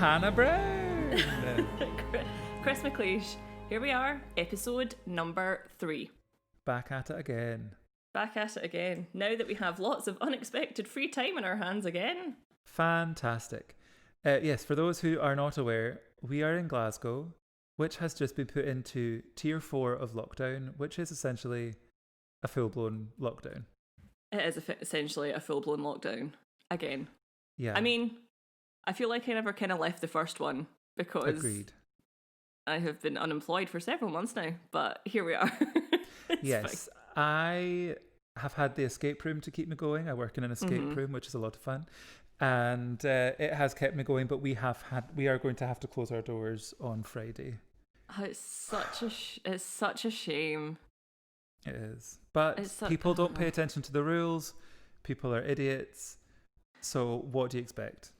Hannah Brown. Chris McLeish. Here we are, episode number 3. Back at it again. Back at it again. Now that we have lots of unexpected free time in our hands again. Fantastic. Yes, for those who are not aware, we are in Glasgow, which has just been put into tier 4 of lockdown, which is essentially a full-blown lockdown. It is essentially a full-blown lockdown. Again. Yeah. I mean, I feel like I never kind of left the first one because Agreed. I have been unemployed for several months now, but here we are. Yes, fine. I have had the escape room to keep me going. I work in an escape room, which is a lot of fun. And it has kept me going, but we are going to have to close our doors on Friday. Oh, it's such a shame. It is. But people don't pay attention to the rules. People are idiots. So what do you expect?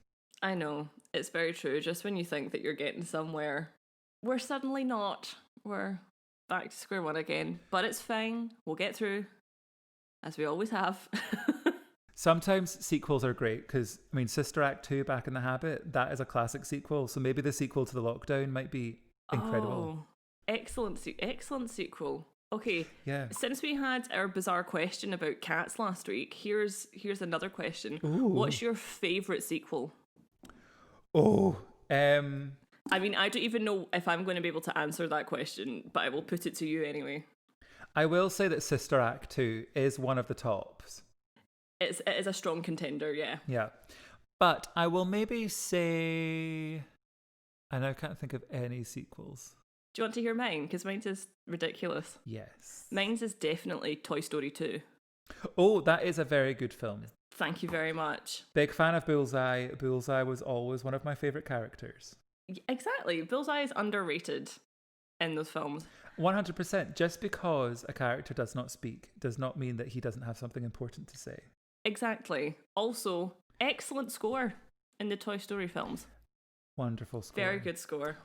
I know. It's very true. Just when you think that you're getting somewhere, we're suddenly not. We're back to square one again. But it's fine. We'll get through, as we always have. Sometimes sequels are great because, I mean, Sister Act 2, Back in the Habit, that is a classic sequel. So maybe the sequel to The Lockdown might be incredible. Oh, excellent sequel. Okay, yeah. Since we had our bizarre question about cats last week, here's another question. Ooh. What's your favourite sequel? Oh, I mean, I don't even know if I'm going to be able to answer that question, but I will put it to you anyway. I will say that Sister Act 2 is one of the tops. It is a strong contender, yeah. Yeah. But I will maybe say... I now can't think of any sequels. Do you want to hear mine? Because mine's is ridiculous. Yes. Mine's is definitely Toy Story 2. Oh, that is a very good film. Thank you very much. Big fan of Bullseye. Bullseye was always one of my favourite characters. Exactly. Bullseye is underrated in those films. 100%. Just because a character does not speak does not mean that he doesn't have something important to say. Exactly. Also, excellent score in the Toy Story films. Wonderful score. Very good score.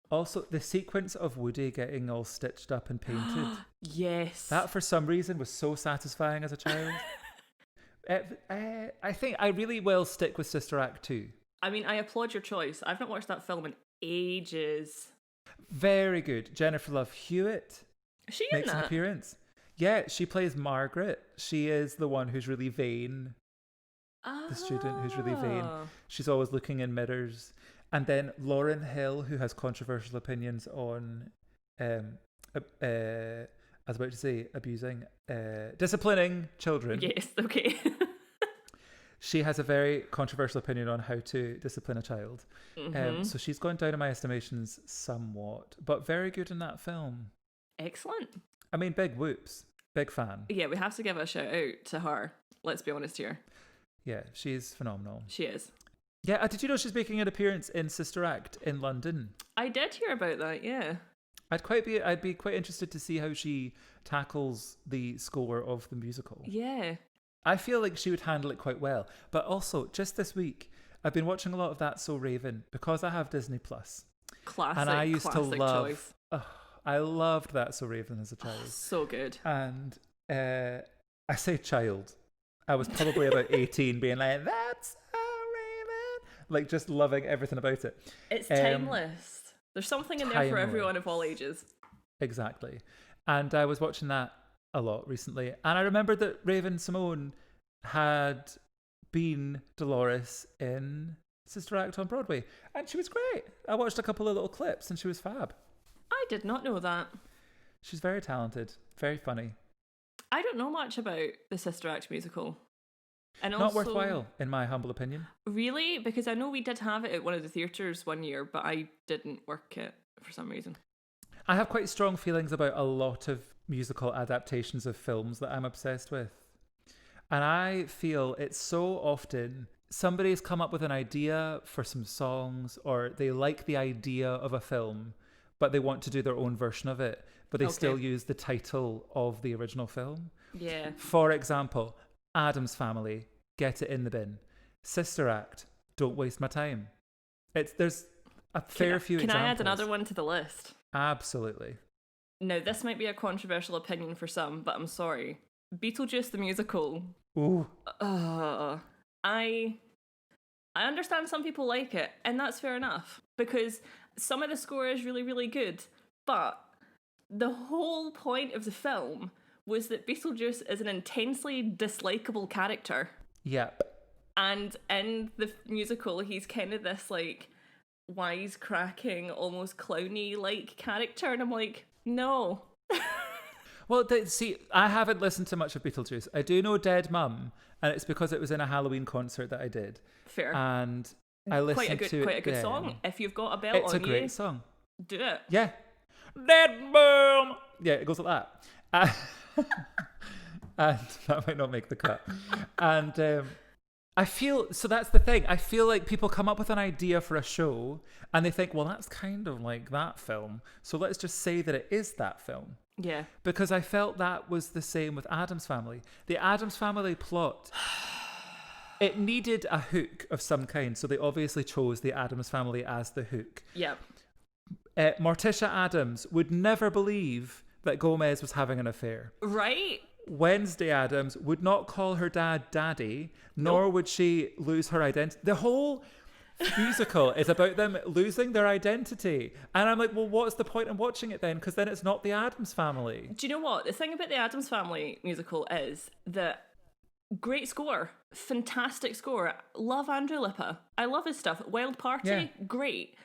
Also, the sequence of Woody getting all stitched up and painted. Yes. That, for some reason, was so satisfying as a child. I think I really will stick with Sister Act 2. I mean, I applaud your choice. I've not watched that film in ages. Very good. Jennifer Love Hewitt Is she in makes that? an appearance. Yeah, she plays Margaret. She is the one who's really vain. The student who's really vain. She's always looking in mirrors. And then Lauryn Hill, who has controversial opinions on, I was about to say abusing, disciplining children. Yes, okay. She has a very controversial opinion on how to discipline a child. So she's gone down in my estimations somewhat, but very good in that film. Excellent. I mean, big whoops. Big fan. Yeah, we have to give a shout out to her. Let's be honest here. Yeah, she's phenomenal. She is. Yeah, did you know she's making an appearance in Sister Act in London? I did hear about that, yeah. I'd be quite interested to see how she tackles the score of the musical. Yeah. I feel like she would handle it quite well. But also, just this week, I've been watching a lot of That's So Raven because I have Disney Plus. Classic. And I used to love. Choice. I loved That's So Raven as a child. So good. And I say child. I was probably about 18, being like, "That's so Raven," like just loving everything about it. It's timeless. There's something in there for everyone of all ages. Exactly. And I was watching that a lot recently, and I remembered that Raven Simone had been Dolores in Sister Act on Broadway, and she was great. I watched a couple of little clips, and she was fab. I did not know that. She's very talented, very funny. I don't know much about the Sister Act musical. And not also, worthwhile, in my humble opinion. Really? Because I know we did have it at one of the theatres one year, but I didn't work it for some reason. I have quite strong feelings about a lot of musical adaptations of films that I'm obsessed with. And I feel it's so often somebody's come up with an idea for some songs, or they like the idea of a film, but they want to do their own version of it, but they still use the title of the original film. Yeah. For example, Addams Family, Get It in the Bin. Sister Act, Don't Waste My Time. There's a fair few examples. Can I add another one to the list? Absolutely. Now, this might be a controversial opinion for some, but I'm sorry. Beetlejuice the musical. Ooh. I I understand some people like it, and that's fair enough, because some of the score is really, really good, but the whole point of the film was that Beetlejuice is an intensely dislikable character. Yep. And in the musical, he's kind of this, like, wisecracking, almost clowny-like character, and I'm like, no. Well, see, I haven't listened to much of Beetlejuice. I do know Dead Mum, and it's because it was in a Halloween concert that I did. Fair. And I listened to it. Quite a good song. If you've got a belt on you, it's a great song. Do it. Yeah. Dead Mum. Yeah, it goes like that. And that might not make the cut. And I feel, so that's the thing. I feel like people come up with an idea for a show, and they think, well, that's kind of like that film, so let's just say that it is that film. Yeah. Because I felt that was the same with Addams Family. The Addams Family plot, it needed a hook of some kind, so they obviously chose the Addams Family as the hook. Yep. Morticia Addams would never believe that Gomez was having an affair. Right? Wednesday Addams would not call her dad daddy, nor would she lose her identity. The whole musical is about them losing their identity. And I'm like, well, what's the point in watching it then? Because then it's not the Addams Family. Do you know what? The thing about the Addams Family musical is that great score, fantastic score. Love Andrew Lippa. I love his stuff. Wild Party, great.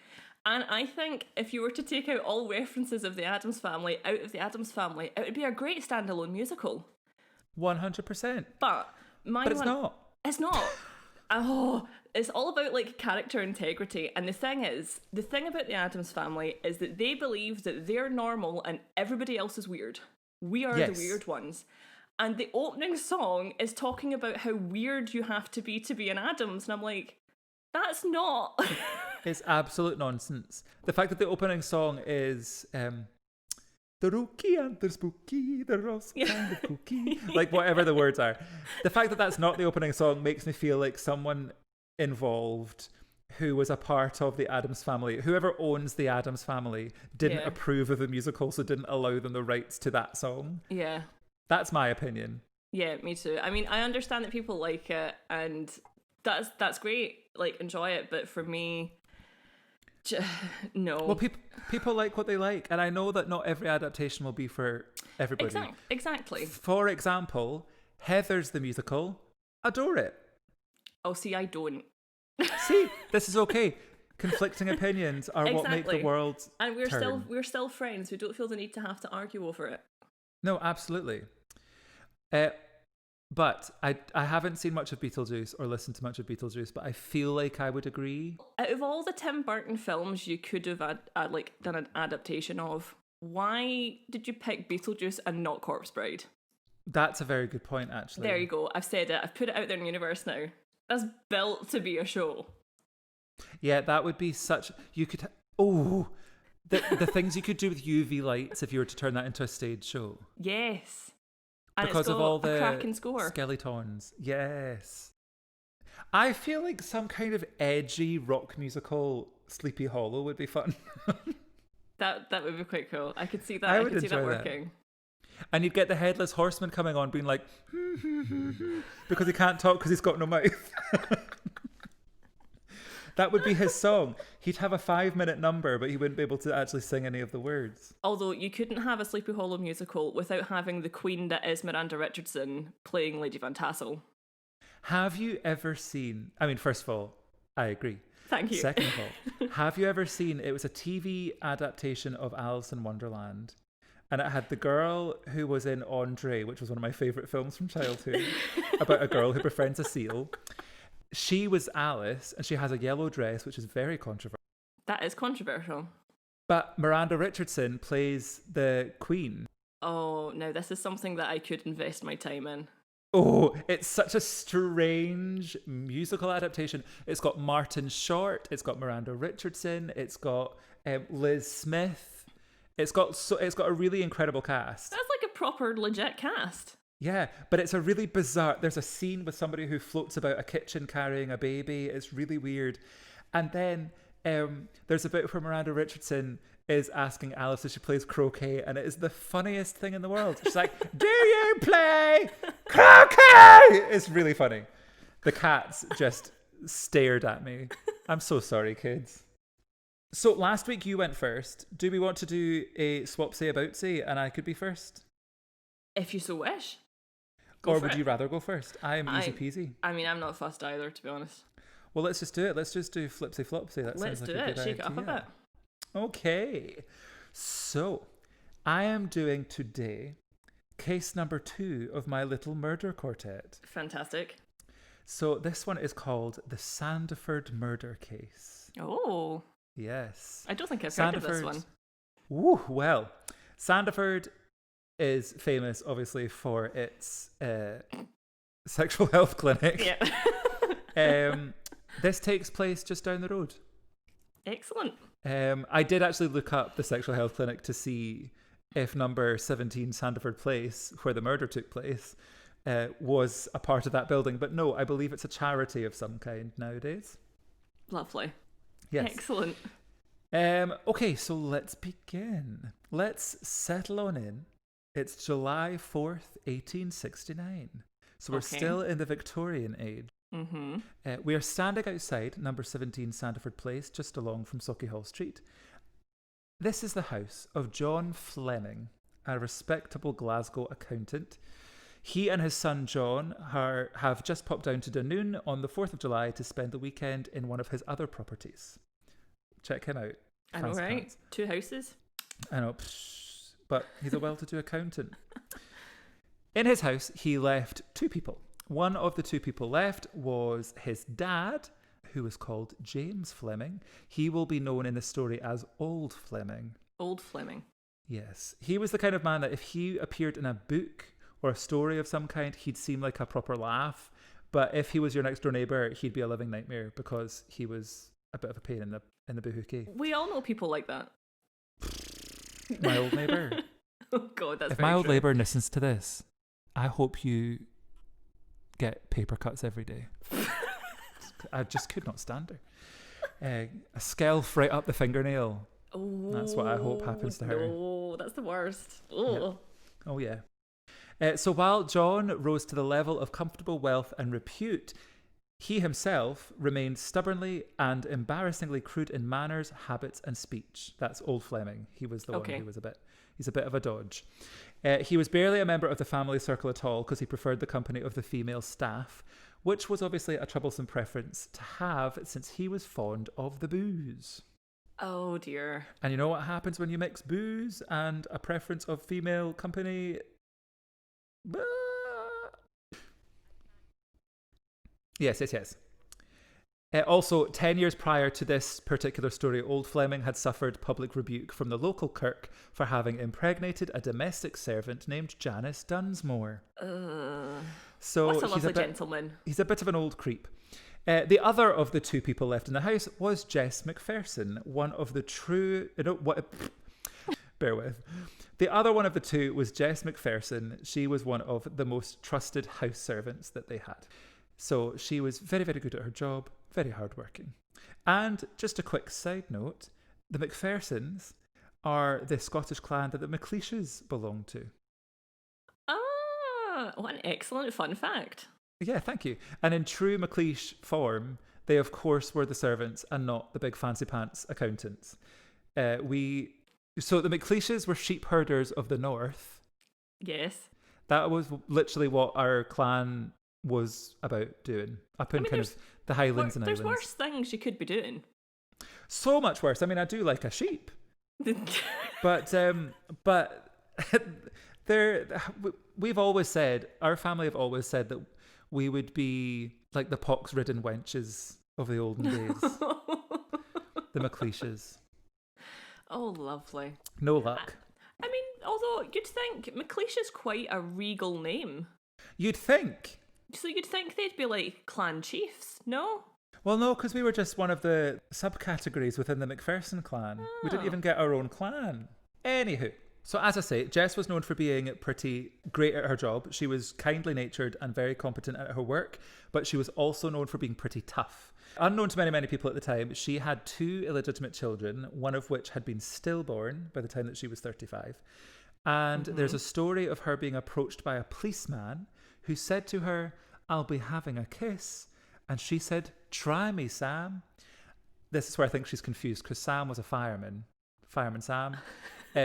And I think if you were to take out all references of the Addams Family out of the Addams Family, it would be a great standalone musical. 100%. But it's not. It's not. It's all about like character integrity. And the thing about the Addams Family is that they believe that they're normal and everybody else is weird. We are the weird ones. And the opening song is talking about how weird you have to be an Addams. And I'm like, that's not. It's absolute nonsense. The fact that the opening song is the rookie and the spooky, the rose and the cookie, like whatever the words are. The fact that that's not the opening song makes me feel like someone involved who was a part of the Addams Family, whoever owns the Addams Family, didn't approve of the musical, so didn't allow them the rights to that song. Yeah. That's my opinion. Yeah, me too. I mean, I understand that people like it, and that's great. Like, enjoy it, but for me, no. Well, people like what they like, and I know that not every adaptation will be for everybody. Exactly. For example, Heathers the musical, adore it. Oh, see, I don't. See, this is okay. Conflicting opinions are what make the world and turn. we're still friends. We don't feel the need to have to argue over it. No, absolutely. But I haven't seen much of Beetlejuice or listened to much of Beetlejuice, but I feel like I would agree. Out of all the Tim Burton films you could have done an adaptation of, why did you pick Beetlejuice and not Corpse Bride? That's a very good point, actually. There you go. I've said it. I've put it out there in the universe now. That's built to be a show. Yeah, that would be such... You could... The things you could do with UV lights if you were to turn that into a stage show. Yes. And because of all the cracking score. Skeletons. Yes. I feel like some kind of edgy rock musical Sleepy Hollow would be fun. That would be quite cool. I could see that. I could see that working. That. And you'd get the Headless Horseman coming on being like, because he can't talk because he's got no mouth. That would be his song. He'd have a 5-minute number, but he wouldn't be able to actually sing any of the words. Although you couldn't have a Sleepy Hollow musical without having the queen that is Miranda Richardson playing Lady Van Tassel. Have you ever seen... I mean, first of all, I agree. Thank you. Second of all, have you ever seen... It was a TV adaptation of Alice in Wonderland. And it had the girl who was in Andre, which was one of my favourite films from childhood, about a girl who befriends a seal. She was Alice, and she has a yellow dress, which is very controversial. That is controversial. But Miranda Richardson plays the queen. Oh, no, this is something that I could invest my time in. Oh, it's such a strange musical adaptation. It's got Martin Short, it's got Miranda Richardson, it's got Liz Smith. It's got a really incredible cast. That's like a proper legit cast. Yeah, but it's a really bizarre... There's a scene with somebody who floats about a kitchen carrying a baby. It's really weird. And then there's a bit where Miranda Richardson is asking Alice if she plays croquet, and it is the funniest thing in the world. She's like, do you play croquet? It's really funny. The cats just stared at me. I'm so sorry, kids. So last week you went first. Do we want to do a swapsy aboutsy and I could be first? If you so wish. Or would you rather go first? I am easy peasy. I mean, I'm not fussed either, to be honest. Well, let's just do it. Let's just do flipsy flopsy. Let's do it. Shake it up a bit. Okay. So, I am doing today case number 2 of my little murder quartet. Fantastic. So, this one is called the Sandiford Murder Case. Oh. Yes. I don't think I've heard of this one. Woo, well, Sandiford is famous, obviously, for its sexual health clinic. Yeah. This takes place just down the road. Excellent. I did actually look up the sexual health clinic to see if number 17 Sandiford Place, where the murder took place, was a part of that building. But no, I believe it's a charity of some kind nowadays. Lovely. Yes. Excellent. Okay, so let's begin. Let's settle on in. It's July 4th, 1869. So we're still in the Victorian age. Mm-hmm. We are standing outside number 17 Sandiford Place, just along from Sauchiehall Street. This is the house of John Fleming, a respectable Glasgow accountant. He and his son John have just popped down to Dunoon on the 4th of July to spend the weekend in one of his other properties. Check him out. I know, right? Pants. 2 houses. I know, but he's a well-to-do accountant. In his house, he left 2 people. One of the 2 people left was his dad, who was called James Fleming. He will be known in the story as Old Fleming. Old Fleming. Yes. He was the kind of man that if he appeared in a book or a story of some kind, he'd seem like a proper laugh. But if he was your next door neighbour, he'd be a living nightmare because he was a bit of a pain in the boohookie. We all know people like that. My old neighbour. Oh God, that's if very my old true. neighbour listens to this, I hope you get paper cuts every day. I just could not stand her. A scalp right up the fingernail. Oh, that's what I hope happens to her. Oh, that's the worst. Oh, yeah. Oh yeah. So while John rose to the level of comfortable wealth and repute, he himself remained stubbornly and embarrassingly crude in manners, habits, and speech. That's Old Fleming. He was the one who was he's a bit of a dodge. He was barely a member of the family circle at all because he preferred the company of the female staff, which was obviously a troublesome preference to have since he was fond of the booze. Oh dear. And you know what happens when you mix booze and a preference of female company? Yes. Also, 10 years prior to this particular story, Old Fleming had suffered public rebuke from the local kirk for having impregnated a domestic servant named Janice Dunsmore. So what's a lovely gentleman. He's a bit of an old creep. The other of the 2 people left in the house was Jess McPherson, one of the true... bear with. The other one of the 2 was Jess McPherson. She was one of the most trusted house servants that they had. So she was very, very good at her job, very hardworking. And just a quick side note, the McPhersons are the Scottish clan that the McLeishes belong to. Ah, what an excellent fun fact. Yeah, thank you. And in true McLeish form, they of course were the servants and not the big fancy pants accountants. So the McLeishes were sheep herders of the north. Yes. That was literally what our clan was about doing up in kind of the Highlands and Islands. There's worse things you could be doing. So much worse. I mean, I do like a sheep, but we've always said, our family have always said that we would be like the pox-ridden wenches of the olden days, the McLeishes. Oh, lovely. No luck. I mean, although you'd think McLeish is quite a regal name. You'd think. So you'd think they'd be like clan chiefs, no? Well, no, because we were just one of the subcategories within the McPherson clan. Oh. We didn't even get our own clan. Anywho, so as I say, Jess was known for being pretty great at her job. She was kindly natured and very competent at her work, but she was also known for being pretty tough. Unknown to many, many people at the time, she had 2 illegitimate children, one of which had been stillborn by the time that she was 35. And there's a story of her being approached by a policeman who said to her, "I'll be having a kiss." And she said, "Try me, Sam." This is where I think she's confused because Sam was a fireman Sam.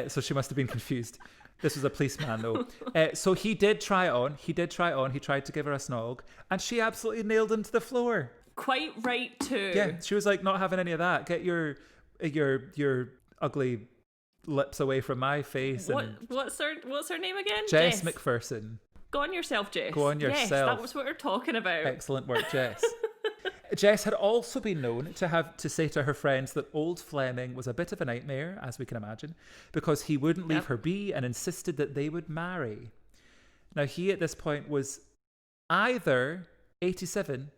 So she must have been confused. This was a policeman though. So he did try it on. He tried to give her a snog and she absolutely nailed him to the floor. Quite right too. Yeah, she was like, "Not having any of that. Get your ugly lips away from my face." What's her name again? Jess McPherson. Go on yourself, Jess. Go on yourself. Yes, that was what we're talking about. Excellent work, Jess. Jess had also been known to say to her friends that old Fleming was a bit of a nightmare, as we can imagine, because he wouldn't leave her be and insisted that they would marry. Now, he at this point was either 87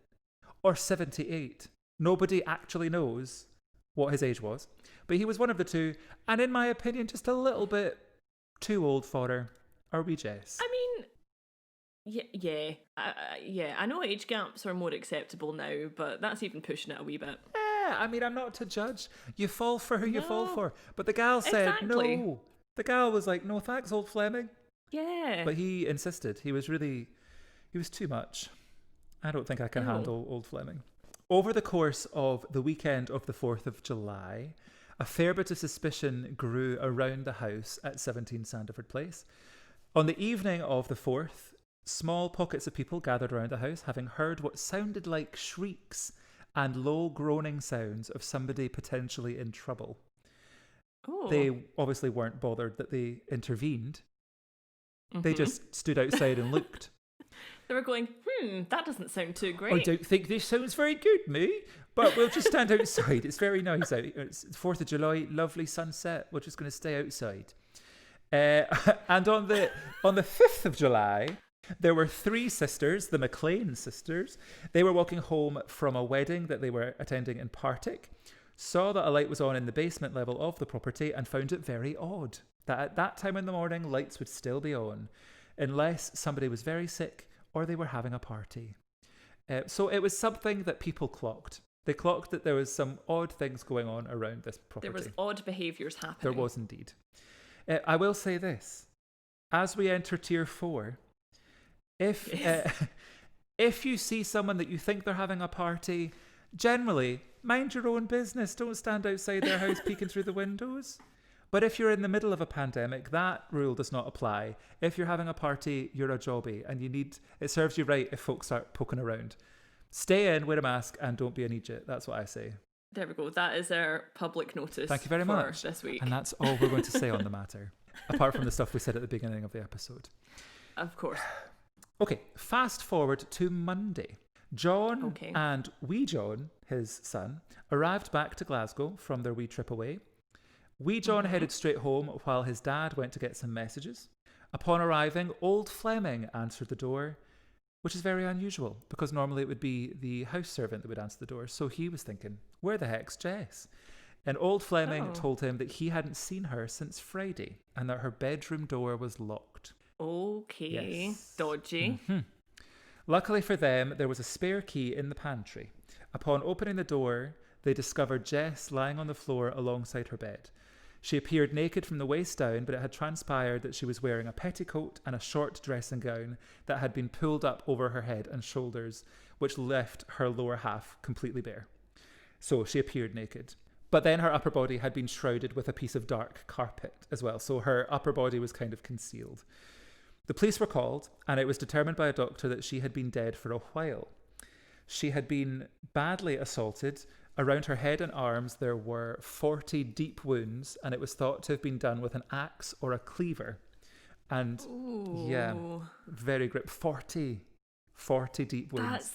or 78. Nobody actually knows what his age was, but he was one of the two, and in my opinion, just a little bit too old for her. Are we, Jess? I mean, yeah. I know age gaps are more acceptable now, but that's even pushing it a wee bit. Yeah, I mean, I'm not to judge. You fall for who you fall for. But the gal said no. The gal was like, "No thanks, old Fleming." Yeah. But he insisted. He was too much. I don't think I can handle old Fleming. Over the course of the weekend of the 4th of July, a fair bit of suspicion grew around the house at 17 Sandiford Place. On the evening of the 4th, small pockets of people gathered around the house, having heard what sounded like shrieks and low groaning sounds of somebody potentially in trouble. Oh. They obviously weren't bothered that they intervened. They just stood outside and looked. They were going, that doesn't sound too great. "I don't think this sounds very good, me, but we'll just stand outside. It's very nice out. It's 4th of July, lovely sunset. We're just going to stay outside." And on the 5th of July, there were 3 sisters, the McLachlan sisters. They were walking home from a wedding that they were attending in Partick, saw that a light was on in the basement level of the property and found it very odd that at that time in the morning lights would still be on, unless somebody was very sick or they were having a party. So it was something that people clocked. They clocked that there was some odd things going on around this property. There was odd behaviours happening. There was indeed. I will say this. As we enter tier 4, if you see someone that you think they're having a party, generally, mind your own business. Don't stand outside their house peeking through the windows. But if you're in the middle of a pandemic, that rule does not apply. If you're having a party, you're a jobby, and it serves you right if folks start poking around. Stay in, wear a mask, and don't be an idiot. That's what I say. There we go. That is our public notice. Thank you very much this week. And that's all we're going to say on the matter, apart from the stuff we said at the beginning of the episode. Of course. Okay, fast forward to Monday. John and wee John, his son, arrived back to Glasgow from their wee trip away. Wee John headed straight home while his dad went to get some messages. Upon arriving, old Fleming answered the door, which is very unusual because normally it would be the house servant that would answer the door. So he was thinking, where the heck's Jess? And old Fleming told him that he hadn't seen her since Friday and that her bedroom door was locked. Okay, yes. Dodgy. Luckily for them, there was a spare key in the pantry. Upon opening the door, they discovered Jess lying on the floor alongside her bed. She appeared naked from the waist down, but it had transpired that she was wearing a petticoat and a short dressing gown that had been pulled up over her head and shoulders, which left her lower half completely bare. So she appeared naked. But then her upper body had been shrouded with a piece of dark carpet as well, so her upper body was kind of concealed. The police were called, and it was determined by a doctor that she had been dead for a while. She had been badly assaulted. Around her head and arms, there were 40 deep wounds, and it was thought to have been done with an axe or a cleaver. And yeah, very grip. 40 deep wounds.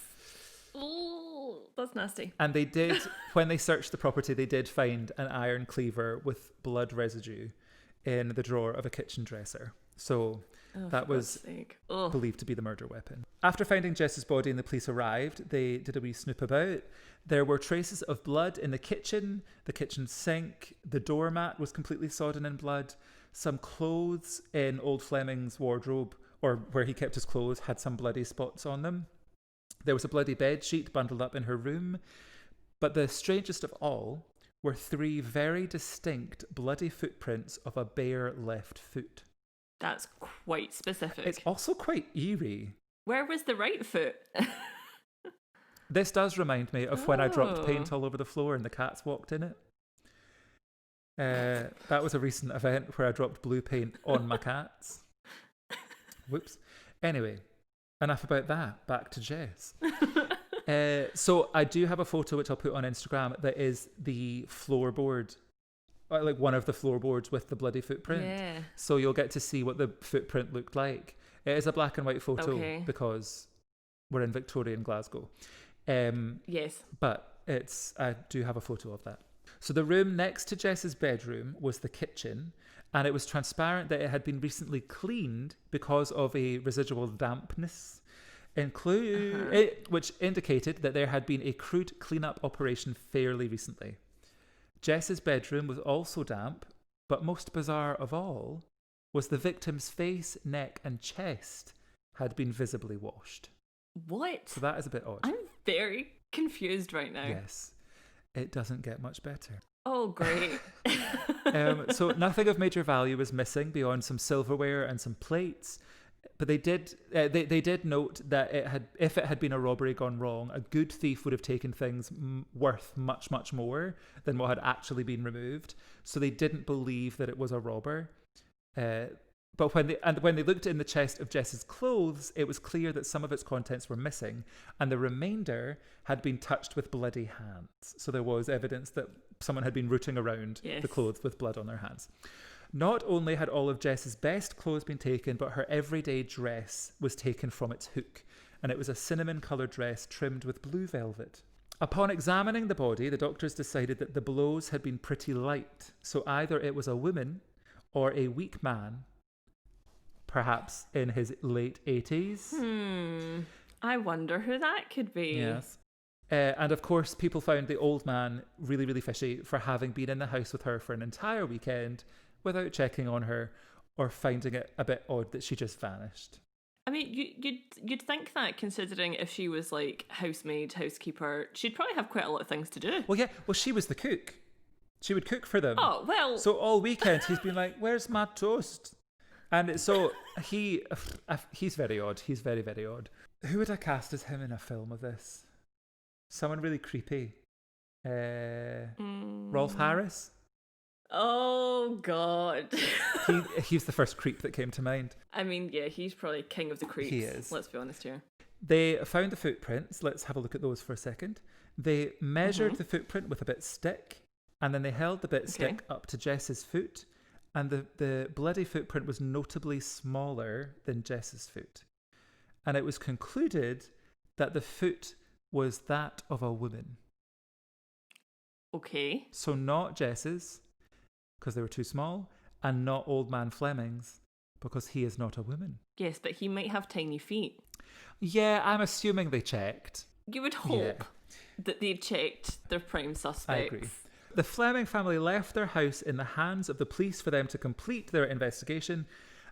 That's nasty. And they did, when they searched the property, they did find an iron cleaver with blood residue in the drawer of a kitchen dresser. So that was believed to be the murder weapon. After finding Jess's body and the police arrived, they did a wee snoop about. There were traces of blood in the kitchen sink. The doormat was completely sodden in blood. Some clothes in old Fleming's wardrobe, or where he kept his clothes, had some bloody spots on them. There was a bloody bed sheet bundled up in her room. But the strangest of all were 3 very distinct bloody footprints of a bare left foot. That's quite specific. It's also quite eerie. Where was the right foot? This does remind me of when I dropped Oh. paint all over the floor and the cats walked in it. That was a recent event where I dropped blue paint on my cats. Whoops. Anyway, enough about that. Back to Jess. So I do have a photo which I'll put on Instagram that is the floorboard, like one of the floorboards with the bloody footprint. Yeah. So you'll get to see what the footprint looked like. It is a black and white photo Okay. because we're in Victorian Glasgow. Yes. But I do have a photo of that. So the room next to Jess's bedroom was the kitchen, and it was transparent that it had been recently cleaned because of a residual dampness, which indicated that there had been a crude cleanup operation fairly recently. Jess's bedroom was also damp, but most bizarre of all was the victim's face, neck, and chest had been visibly washed. What? So that is a bit odd. I'm very confused right now. Yes. It doesn't get much better. Oh, great. So nothing of major value was missing beyond some silverware and some plates. But they did note that if it had been a robbery gone wrong, a good thief would have taken things worth much, much more than what had actually been removed. So they didn't believe that it was a robber. But when they looked in the chest of Jess's clothes, it was clear that some of its contents were missing, and the remainder had been touched with bloody hands. So there was evidence that someone had been rooting around the clothes with blood on their hands. Not only had all of Jess's best clothes been taken, but her everyday dress was taken from its hook, and it was a cinnamon-coloured dress trimmed with blue velvet. Upon examining the body, the doctors decided that the blows had been pretty light, so either it was a woman or a weak man, perhaps in his late 80s. I wonder who that could be. Yes. And of course, people found the old man really, really fishy for having been in the house with her for an entire weekend without checking on her or finding it a bit odd that she just vanished. I mean, you'd think that, considering if she was like housemaid, housekeeper, she'd probably have quite a lot of things to do. Well, yeah. Well, she was the cook. She would cook for them. Oh, well. So all weekend he's been like, "Where's my toast?" And so he's very odd. He's very, very odd. Who would I cast as him in a film of this? Someone really creepy. Rolf Harris? Oh, God. He's the first creep that came to mind. I mean, yeah, he's probably king of the creeps. He is. Let's be honest here. They found the footprints. Let's have a look at those for a second. They measured the footprint with a bit stick, and then they held the bit stick up to Jess's foot, and the bloody footprint was notably smaller than Jess's foot. And it was concluded that the foot was that of a woman. Okay. So not Jess's, because they were too small, and not old man Fleming's, because he is not a woman. Yes, but he might have tiny feet. Yeah, I'm assuming they checked. You would hope that they'd checked their prime suspects. I agree. The Fleming family left their house in the hands of the police for them to complete their investigation,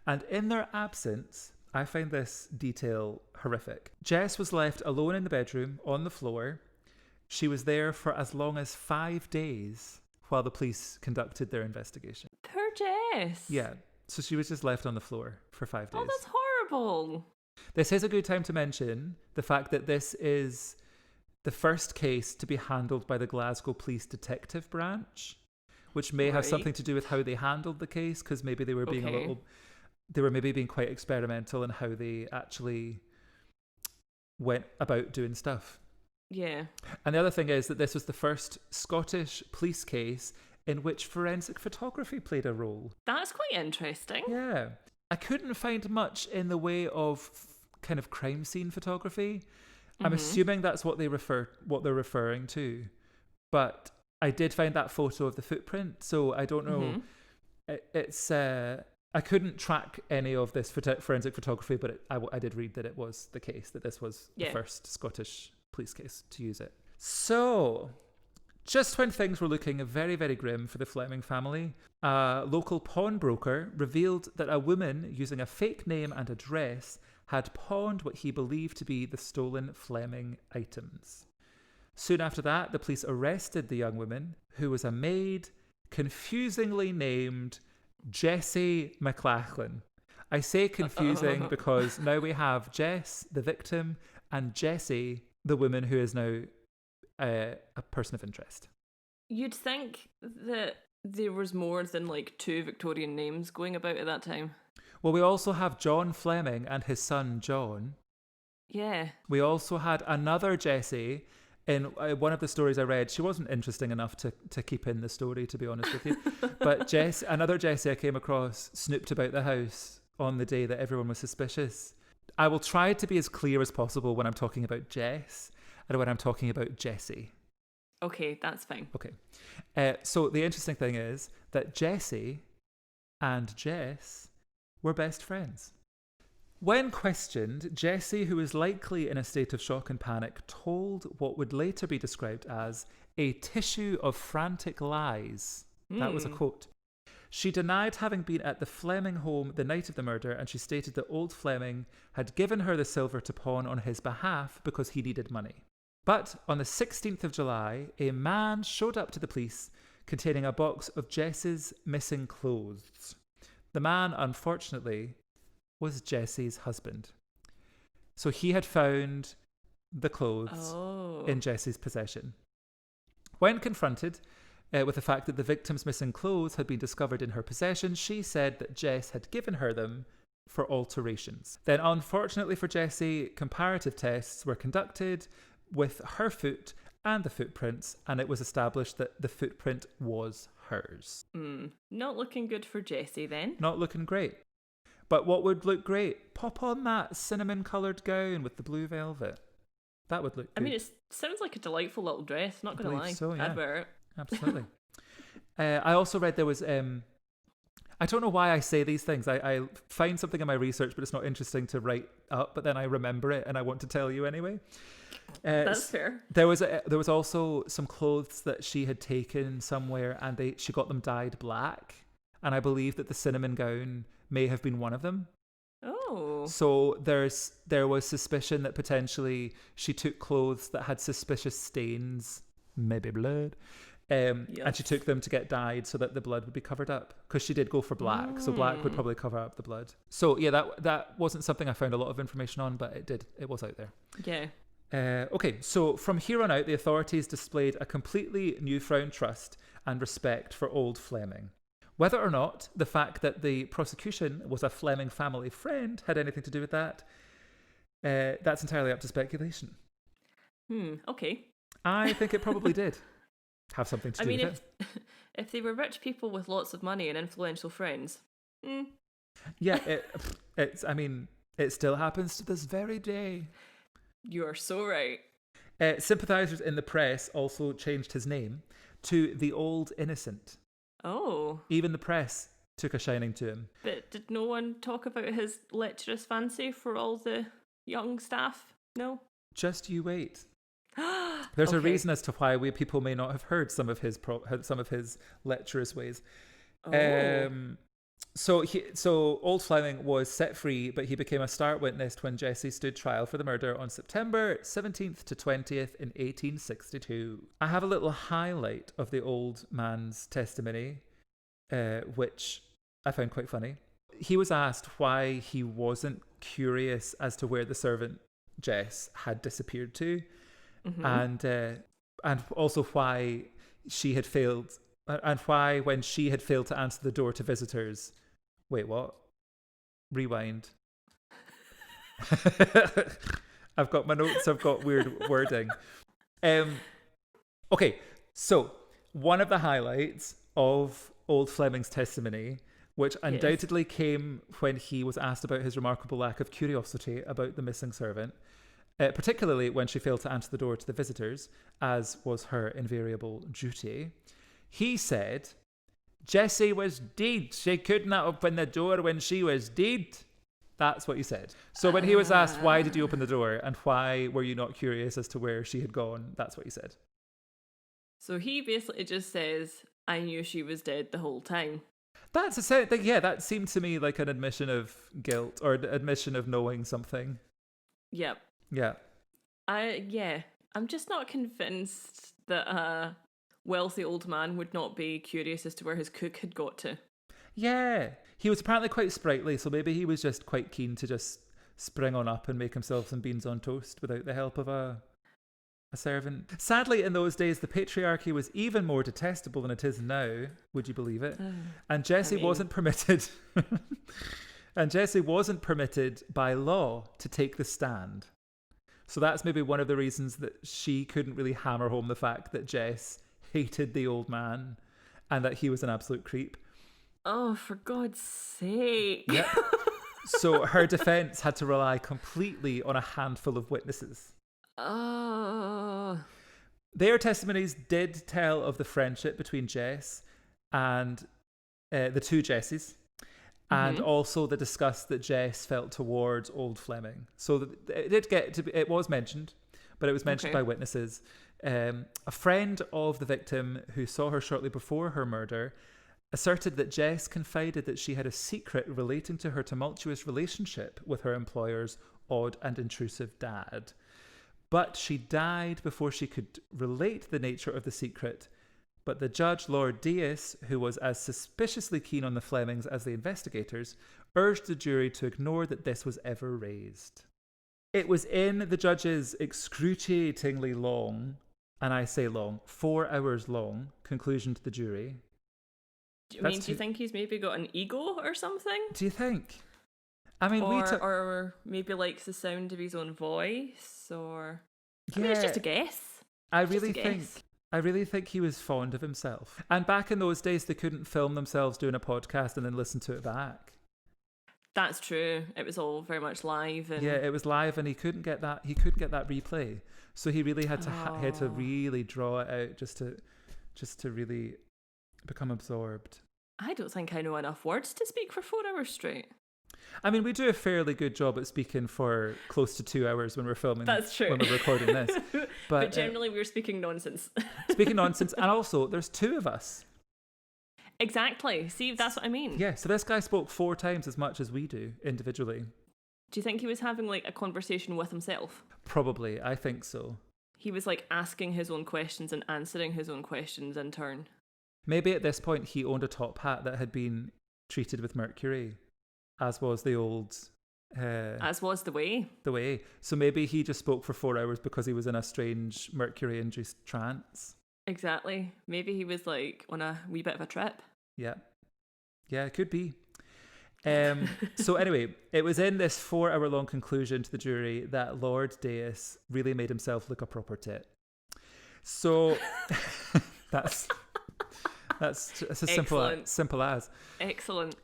and in their absence, I find this detail horrific. Jess was left alone in the bedroom, on the floor. She was there for as long as 5 days while the police conducted their investigation. Poor Jess. Yeah, so she was just left on the floor for 5 days. Oh, that's horrible. This is a good time to mention the fact that this is the first case to be handled by the Glasgow Police Detective Branch, which may have something to do with how they handled the case, because maybe they were being they were maybe being quite experimental in how they actually went about doing stuff. Yeah. And the other thing is that this was the first Scottish police case in which forensic photography played a role. That's quite interesting. Yeah. I couldn't find much in the way of kind of crime scene photography. I'm assuming that's what they're referring to. But I did find that photo of the footprint, so I don't know. It's I couldn't track any of this forensic photography, but I did read that it was the case, that this was the first Scottish police case to use it. So, just when things were looking very, very grim for the Fleming family, a local pawnbroker revealed that a woman using a fake name and address had pawned what he believed to be the stolen Fleming items. Soon after that, the police arrested the young woman, who was a maid confusingly named Jessie McLachlan. I say confusing because now we have Jess, the victim, and Jessie, the woman who is now a person of interest. You'd think that there was more than like 2 Victorian names going about at that time. Well, we also have John Fleming and his son John. Yeah. We also had another Jessie. In one of the stories I read, she wasn't interesting enough to keep in the story, to be honest with you. But another Jessie I came across snooped about the house on the day that everyone was suspicious. I will try to be as clear as possible when I'm talking about Jess and when I'm talking about Jessie. Okay, that's fine. Okay. So the interesting thing is that Jessie and Jess were best friends. When questioned, Jessie, who was likely in a state of shock and panic, told what would later be described as a tissue of frantic lies. That was a quote. She denied having been at the Fleming home the night of the murder, and she stated that old Fleming had given her the silver to pawn on his behalf because he needed money. But on the 16th of July, a man showed up to the police containing a box of Jess's missing clothes. The man, unfortunately, was Jessie's husband. So he had found the clothes in Jessie's possession. When confronted with the fact that the victim's missing clothes had been discovered in her possession, she said that Jess had given her them for alterations. Then, unfortunately for Jessie, comparative tests were conducted with her foot and the footprints, and it was established that the footprint was hers. Not looking good for Jessie then. Not looking great. But what would look great? Pop on that cinnamon-coloured gown with the blue velvet. That would look good. I mean, it sounds like a delightful little dress, not going to lie. So, yeah. I'd wear it. Absolutely. I also read there was... I don't know why I say these things. I find something in my research, but it's not interesting to write up, but then I remember it and I want to tell you anyway. That's fair. There was also some clothes that she had taken somewhere, and she got them dyed black. And I believe that the cinnamon gown may have been one of them. Oh. So there was suspicion that potentially she took clothes that had suspicious stains, maybe blood, and she took them to get dyed so that the blood would be covered up, because she did go for black, so black would probably cover up the blood. So yeah, that wasn't something I found a lot of information on, but it was out there. Yeah. Okay, so from here on out, the authorities displayed a completely newfound trust and respect for old Fleming. Whether or not the fact that the prosecution was a Fleming family friend had anything to do with that, that's entirely up to speculation. Okay. I think it probably did have something to do with it. If they were rich people with lots of money and influential friends. Yeah, it still happens to this very day. You are so right. Sympathisers in the press also changed his name to the Old Innocent. Oh. Even the press took a shining to him. But did no one talk about his lecherous fancy for all the young staff? No? Just you wait. There's a reason as to why people may not have heard some of his lecherous ways. So old Fleming was set free, but he became a star witness when Jessie stood trial for the murder on September 17th to 20th in 1862. I have a little highlight of the old man's testimony, which I found quite funny. He was asked why he wasn't curious as to where the servant Jess had disappeared to, and also why she had failed, and why when she had failed to answer the door to visitors. Wait, what? Rewind. I've got my notes. I've got weird wording. Okay, so one of the highlights of old Fleming's testimony, which undoubtedly came when he was asked about his remarkable lack of curiosity about the missing servant, particularly when she failed to answer the door to the visitors, as was her invariable duty. He said, "Jessie was dead. She could not open the door when she was dead." That's what he said. So when he was asked, why did you open the door and why were you not curious as to where she had gone, that's what he said. So he basically just says, I knew she was dead the whole time. That seemed to me like an admission of guilt or an admission of knowing something. Yep. Yeah. I'm just not convinced that a wealthy old man would not be curious as to where his cook had got to. Yeah. He was apparently quite sprightly, so maybe he was just quite keen to just spring on up and make himself some beans on toast without the help of a A servant. Sadly, in those days, the patriarchy was even more detestable than it is now. Would you believe it? And Jessie wasn't permitted. And Jessie wasn't permitted by law to take the stand. So that's maybe one of the reasons that she couldn't really hammer home the fact that Jess hated the old man and that he was an absolute creep. Oh, for God's sake. Yep. So her defense had to rely completely on a handful of witnesses. Oh. Their testimonies did tell of the friendship between Jess and the two Jessies, and also the disgust that Jess felt towards old Fleming. So it did get to be, it was mentioned, but it was mentioned by witnesses. A friend of the victim who saw her shortly before her murder asserted that Jess confided that she had a secret relating to her tumultuous relationship with her employer's odd and intrusive dad. But she died before she could relate the nature of the secret. But the judge, Lord Deas, who was as suspiciously keen on the Flemings as the investigators, urged the jury to ignore that this was ever raised. It was in the judge's excruciatingly long, and I say long, 4 hours long, conclusion to the jury. Do you think he's maybe got an ego or something? Do you think? I mean, or maybe likes the sound of his own voice, or I mean, it's just a guess. I really think he was fond of himself. And back in those days, they couldn't film themselves doing a podcast and then listen to it back. That's true. It was all very much live. And... Yeah, it was live, and he couldn't get that. He couldn't get that replay, so he really had to had to really draw it out just to really become absorbed. I don't think I know enough words to speak for 4 hours straight. I mean, we do a fairly good job at speaking for close to 2 hours when we're filming. That's true. When we're recording this. But generally we're speaking nonsense. Speaking nonsense. And also, there's 2 of us. Exactly. See, that's what I mean. Yeah, so this guy spoke 4 times as much as we do individually. Do you think he was having like a conversation with himself? Probably. I think so. He was like asking his own questions and answering his own questions in turn. Maybe at this point he owned a top hat that had been treated with mercury. As was the old... as was the way. The way. So maybe he just spoke for 4 hours because he was in a strange mercury-induced trance. Exactly. Maybe he was like on a wee bit of a trip. Yeah. Yeah, it could be. So anyway, it was in this 4 hour long conclusion to the jury that Lord Deas really made himself look a proper tit. So that's as simple as. Excellent.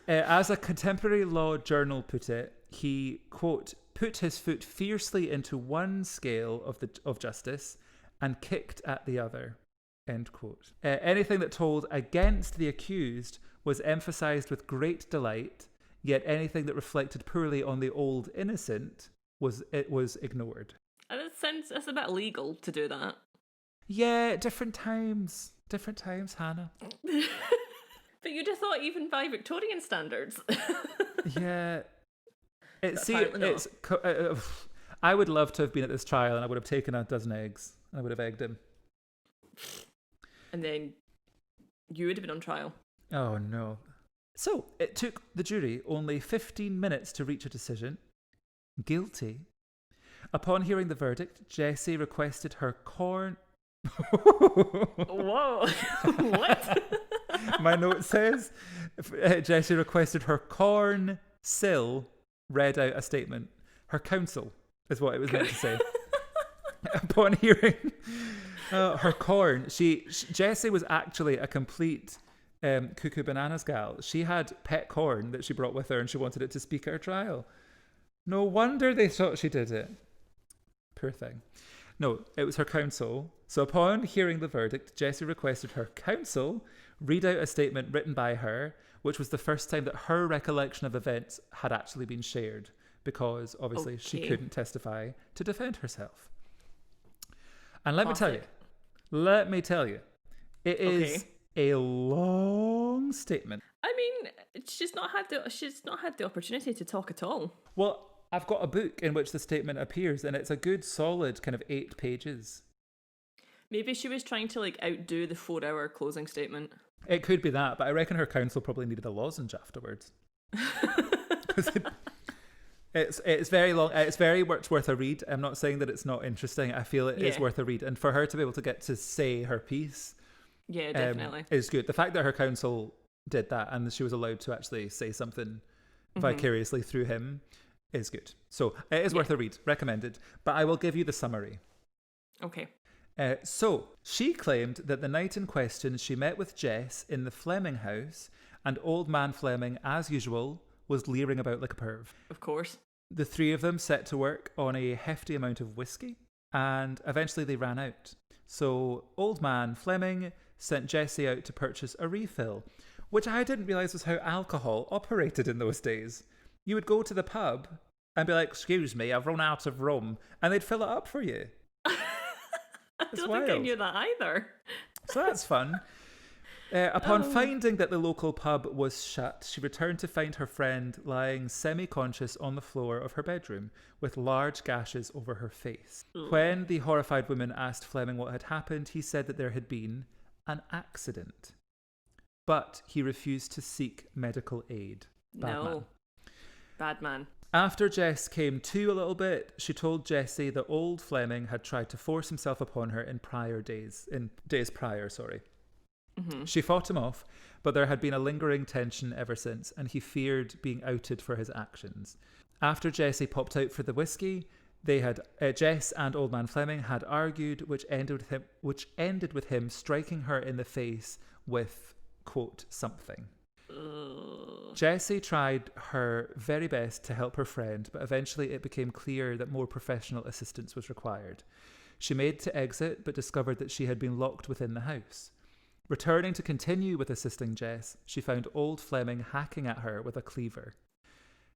As a contemporary law journal put it, he, quote, put his foot fiercely into one scale of justice and kicked at the other, end quote. Anything that told against the accused was emphasised with great delight, yet anything that reflected poorly on the old innocent was ignored. And it's a bit illegal to do that. Yeah, different times, Hannah. But you'd have thought even by Victorian standards. Yeah. I would love to have been at this trial, and I would have taken a dozen eggs and I would have egged him. And then you would have been on trial. Oh no. So it took the jury only 15 minutes to reach a decision. Guilty. Upon hearing the verdict, Jessie requested her corn... Whoa. What? My note says Jessie requested her corn sill read out a statement. Her counsel is what it was meant to say. Upon hearing her corn, Jessie was actually a complete cuckoo bananas gal. She had pet corn that she brought with her and she wanted it to speak at her trial. No wonder they thought she did it. Poor thing. No, it was her counsel. So upon hearing the verdict, Jessie requested her counsel read out a statement written by her, which was the first time that her recollection of events had actually been shared, because obviously she couldn't testify to defend herself. And let me tell you, it is a long statement. I mean, she's not had the opportunity to talk at all. Well, I've got a book in which the statement appears, and it's a good solid kind of 8 pages. Maybe she was trying to like outdo the 4 hour closing statement. It could be that, but I reckon her counsel probably needed a lozenge afterwards. It's very long. It's very much worth a read. I'm not saying that it's not interesting. I feel it is worth a read, and for her to be able to get to say her piece, definitely is good. The fact that her counsel did that and she was allowed to actually say something vicariously through him is good. So it is worth a read. Recommended. But I will give you the summary. Okay. So she claimed that the night in question she met with Jess in the Fleming house, and old man Fleming, as usual, was leering about like a perv. Of course. The three of them set to work on a hefty amount of whiskey, and eventually they ran out. So old man Fleming sent Jessie out to purchase a refill, which I didn't realise was how alcohol operated in those days. You would go to the pub and be like, "Excuse me, I've run out of rum," and they'd fill it up for you. I don't think I knew that either. So that's fun. Upon finding that the local pub was shut, she returned to find her friend lying semi-conscious on the floor of her bedroom with large gashes over her face. When the horrified woman asked Fleming what had happened, he said that there had been an accident. But he refused to seek medical aid. Bad man. After Jess came to a little bit, she told Jessie that old Fleming had tried to force himself upon her in days prior. She fought him off, but there had been a lingering tension ever since, and he feared being outed for his actions. After Jessie popped out for the whiskey, Jess and old man Fleming had argued, which ended with him striking her in the face with, quote, something. Jessie tried her very best to help her friend, but eventually it became clear that more professional assistance was required. She made to exit, but discovered that she had been locked within the house. Returning to continue with assisting Jess, she found old Fleming hacking at her with a cleaver.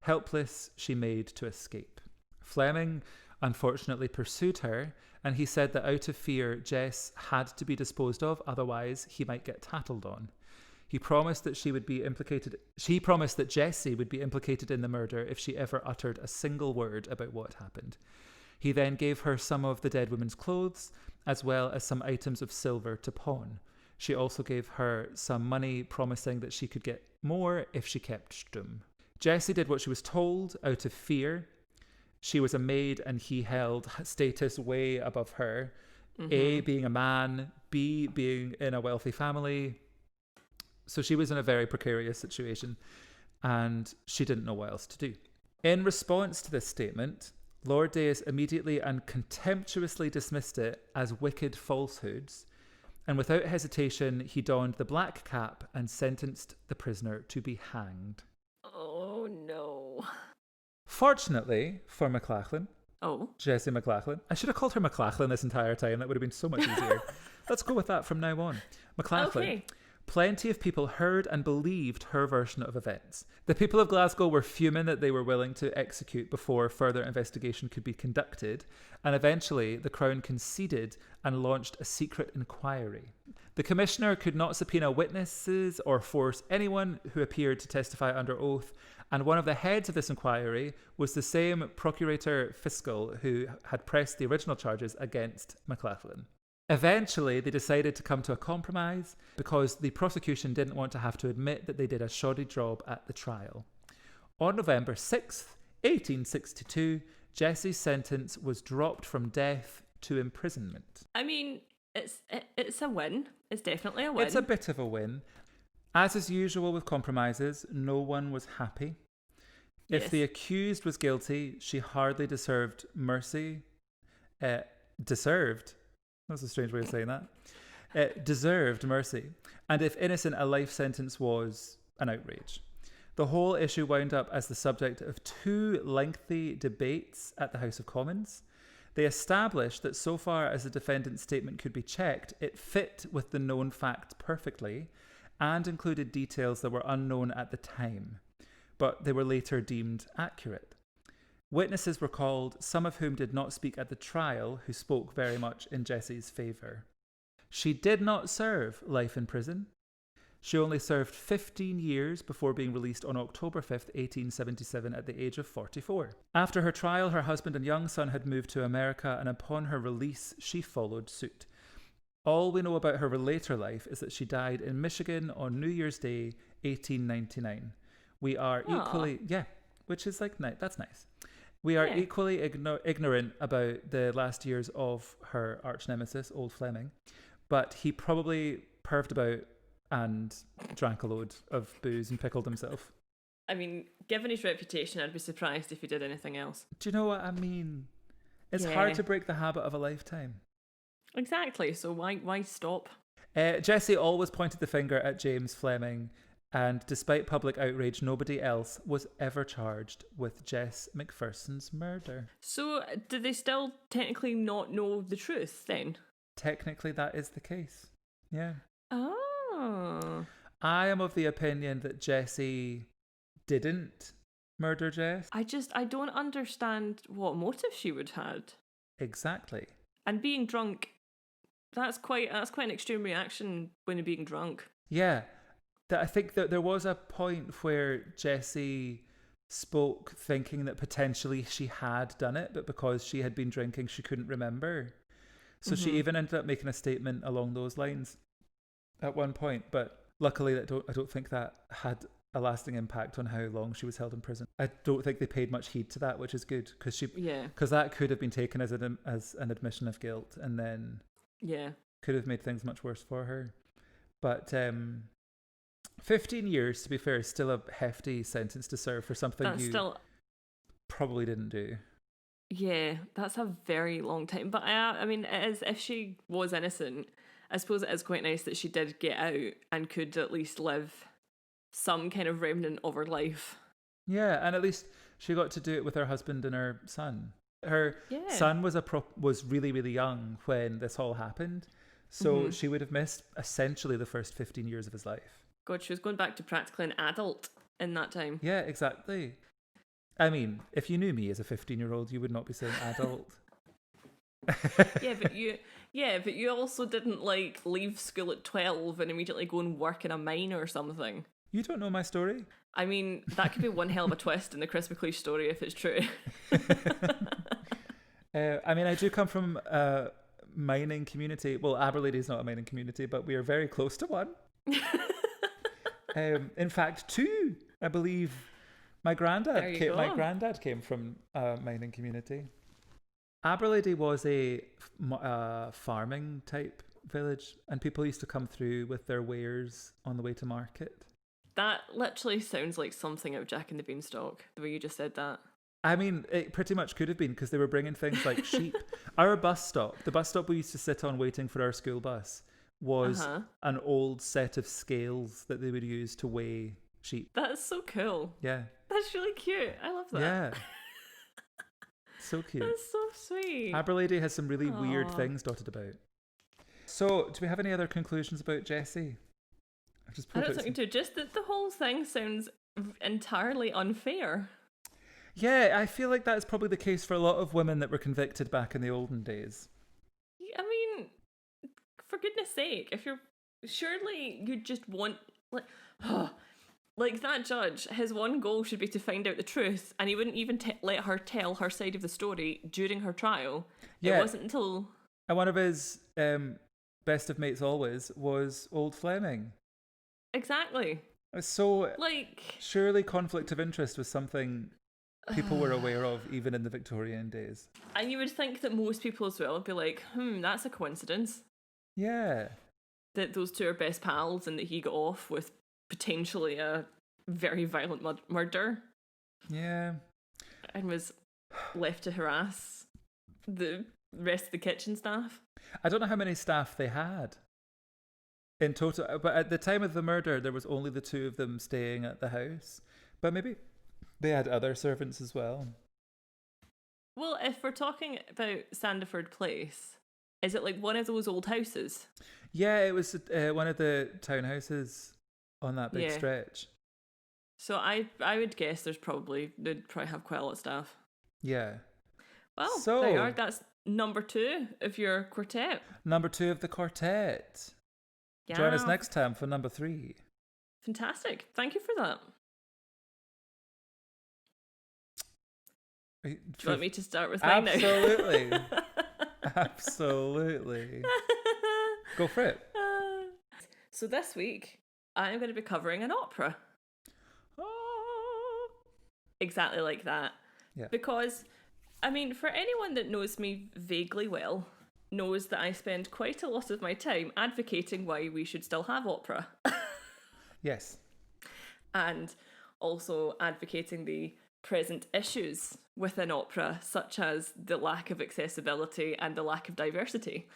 Helpless, she made to escape. Fleming unfortunately pursued her, and he said that out of fear, Jess had to be disposed of, otherwise he might get tattled on. He promised that Jessie would be implicated in the murder if she ever uttered a single word about what happened. He then gave her some of the dead woman's clothes, as well as some items of silver to pawn. She also gave her some money, promising that she could get more if she kept stum. Jessie did what she was told out of fear. She was a maid and he held status way above her. A, being a man, B, being in a wealthy family. So she was in a very precarious situation and she didn't know what else to do. In response to this statement, Lord Deus immediately and contemptuously dismissed it as wicked falsehoods, and without hesitation he donned the black cap and sentenced the prisoner to be hanged. Oh no. Fortunately for McLachlan, Jessie McLachlan, I should have called her McLachlan this entire time, that would have been so much easier. Let's go with that from now on. McLachlan. Okay. Plenty of people heard and believed her version of events. The people of Glasgow were fuming that they were willing to execute before further investigation could be conducted, and eventually the Crown conceded and launched a secret inquiry. The Commissioner could not subpoena witnesses or force anyone who appeared to testify under oath, and one of the heads of this inquiry was the same Procurator Fiscal who had pressed the original charges against McLachlan. Eventually, they decided to come to a compromise because the prosecution didn't want to have to admit that they did a shoddy job at the trial. On November 6th, 1862, Jessie's sentence was dropped from death to imprisonment. I mean, it's a win. It's definitely a win. It's a bit of a win. As is usual with compromises, no one was happy. If the accused was guilty, she hardly deserved mercy. That's a strange way of saying that. Deserved mercy. And if innocent, a life sentence was an outrage. The whole issue wound up as the subject of 2 lengthy debates at the House of Commons. They established that so far as the defendant's statement could be checked, it fit with the known fact perfectly and included details that were unknown at the time, but they were later deemed accurate. Witnesses were called, some of whom did not speak at the trial, who spoke very much in Jessie's favour. She did not serve life in prison. She only served 15 years before being released on October 5th, 1877 at the age of 44. After her trial, her husband and young son had moved to America, and upon her release, she followed suit. All we know about her later life is that she died in Michigan on New Year's Day, 1899. We are which is like, that's nice. We are Yeah. equally ignorant about the last years of her arch nemesis, old Fleming, but he probably perved about and drank a load of booze and pickled himself. I mean, given his reputation, I'd be surprised if he did anything else. Do you know what I mean? It's hard to break the habit of a lifetime. Exactly. So why stop? Jessie always pointed the finger at James Fleming, and despite public outrage, nobody else was ever charged with Jess McPherson's murder. So do they still technically not know the truth then? Technically, that is the case. Yeah. Oh. I am of the opinion that Jessie didn't murder Jess. I don't understand what motive she would have had. Exactly. And being drunk, that's quite an extreme reaction when you're being drunk. Yeah. I think that there was a point where Jessie spoke thinking that potentially she had done it, but because she had been drinking, she couldn't remember. So she even ended up making a statement along those lines at one point. But luckily, I don't think that had a lasting impact on how long she was held in prison. I don't think they paid much heed to that, which is good, because that could have been taken as an admission of guilt, and then could have made things much worse for her. But 15 years, to be fair, is still a hefty sentence to serve for something probably didn't do. Yeah, that's a very long time. But I mean, it is, if she was innocent, I suppose it is quite nice that she did get out and could at least live some kind of remnant of her life. Yeah, and at least she got to do it with her husband and her son. Her son was really, really young when this all happened. So she would have missed essentially the first 15 years of his life. God, she was going back to practically an adult in that time. Yeah, exactly. I mean, if you knew me as a 15-year-old, you would not be saying adult. but you also didn't like leave school at 12 and immediately go and work in a mine or something. You don't know my story? I mean, that could be one hell of a twist in the Chris McLeish story if it's true. I mean, I do come from a mining community. Well, Aberlady is not a mining community, but we are very close to one. In fact, two. I believe my granddad came from a mining community. Aberlady was a farming type village, and people used to come through with their wares on the way to market. That literally sounds like something out of Jack and the Beanstalk, the way you just said that. I mean, it pretty much could have been, because they were bringing things like sheep. Our bus stop, the bus stop we used to sit on waiting for our school bus, was an old set of scales that they would use to weigh sheep. That's so cool. Yeah. That's really cute. I love that. Yeah. So cute. That's so sweet. Aberlady has some really weird things dotted about. So, do we have any other conclusions about Jessie? I don't think so. Just that the whole thing sounds entirely unfair. Yeah, I feel like that's probably the case for a lot of women that were convicted back in the olden days. I mean, for goodness sake, if you're... Surely you just want... Like that judge, his one goal should be to find out the truth, and he wouldn't even let her tell her side of the story during her trial. Yeah. It wasn't until... And one of his best of mates always was old Fleming. Exactly. So, surely conflict of interest was something people were aware of even in the Victorian days. And you would think that most people as well would be like, that's a coincidence. Yeah. That those two are best pals and that he got off with potentially a very violent murder. Yeah. And was left to harass the rest of the kitchen staff. I don't know how many staff they had in total, but at the time of the murder, there was only the two of them staying at the house. But maybe they had other servants as well. Well, if we're talking about Sandiford Place, is it like one of those old houses? Yeah, it was one of the townhouses on that big stretch. So I would guess they'd probably have quite a lot of staff. Yeah. Well, there you are. That's number 2 of your quartet. Number 2 of the quartet. Yeah. Join us next time for number 3. Fantastic. Thank you for that. Do you want me to start with mine now? Absolutely. Absolutely. Go for it. So this week, I'm going to be covering an opera. exactly like that. Yeah. Because, I mean, for anyone that knows me vaguely well, knows that I spend quite a lot of my time advocating why we should still have opera. Yes. And also advocating the present issues within opera, such as the lack of accessibility and the lack of diversity.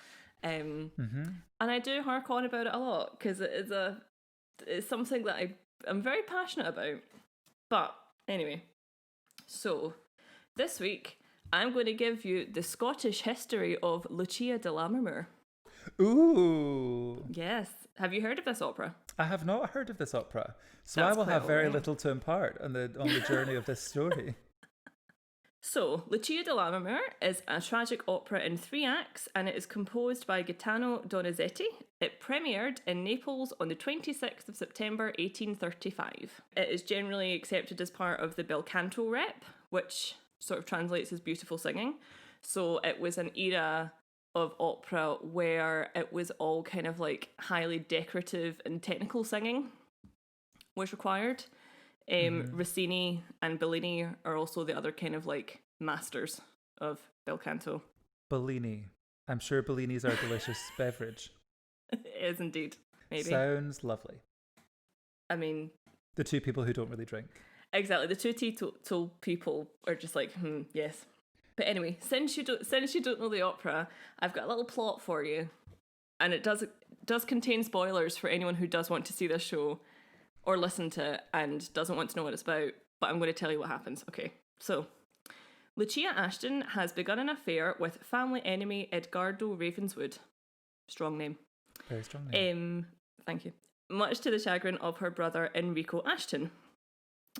And I do hark on about it a lot because it's something that I'm very passionate about. But anyway, so this week I'm going to give you the Scottish history of Lucia di Lammermoor. Ooh. Yes. Have you heard of this opera? I have not heard of this opera, so That's I will quite have very alright. little to impart on the journey of this story. So, Lucia di Lammermoor is a tragic opera in 3 acts, and it is composed by Gaetano Donizetti. It premiered in Naples on the 26th of September 1835. It is generally accepted as part of the bel canto rep, which sort of translates as beautiful singing. So it was an era of opera where it was all kind of like highly decorative and technical singing was required. Rossini and Bellini are also the other kind of like masters of bel canto. Bellini. I'm sure Bellinis are a delicious beverage. It is indeed. Maybe. Sounds lovely. I mean, The two people who don't really drink. exactly. The two teetotal people are just like, yes. But anyway, since you don't know the opera, I've got a little plot for you, and it does contain spoilers for anyone who does want to see this show or listen to it and doesn't want to know what it's about. But I'm going to tell you what happens. Okay, so Lucia Ashton has begun an affair with family enemy Edgardo Ravenswood. Strong name. Very strong name. Thank you. Much to the chagrin of her brother Enrico Ashton.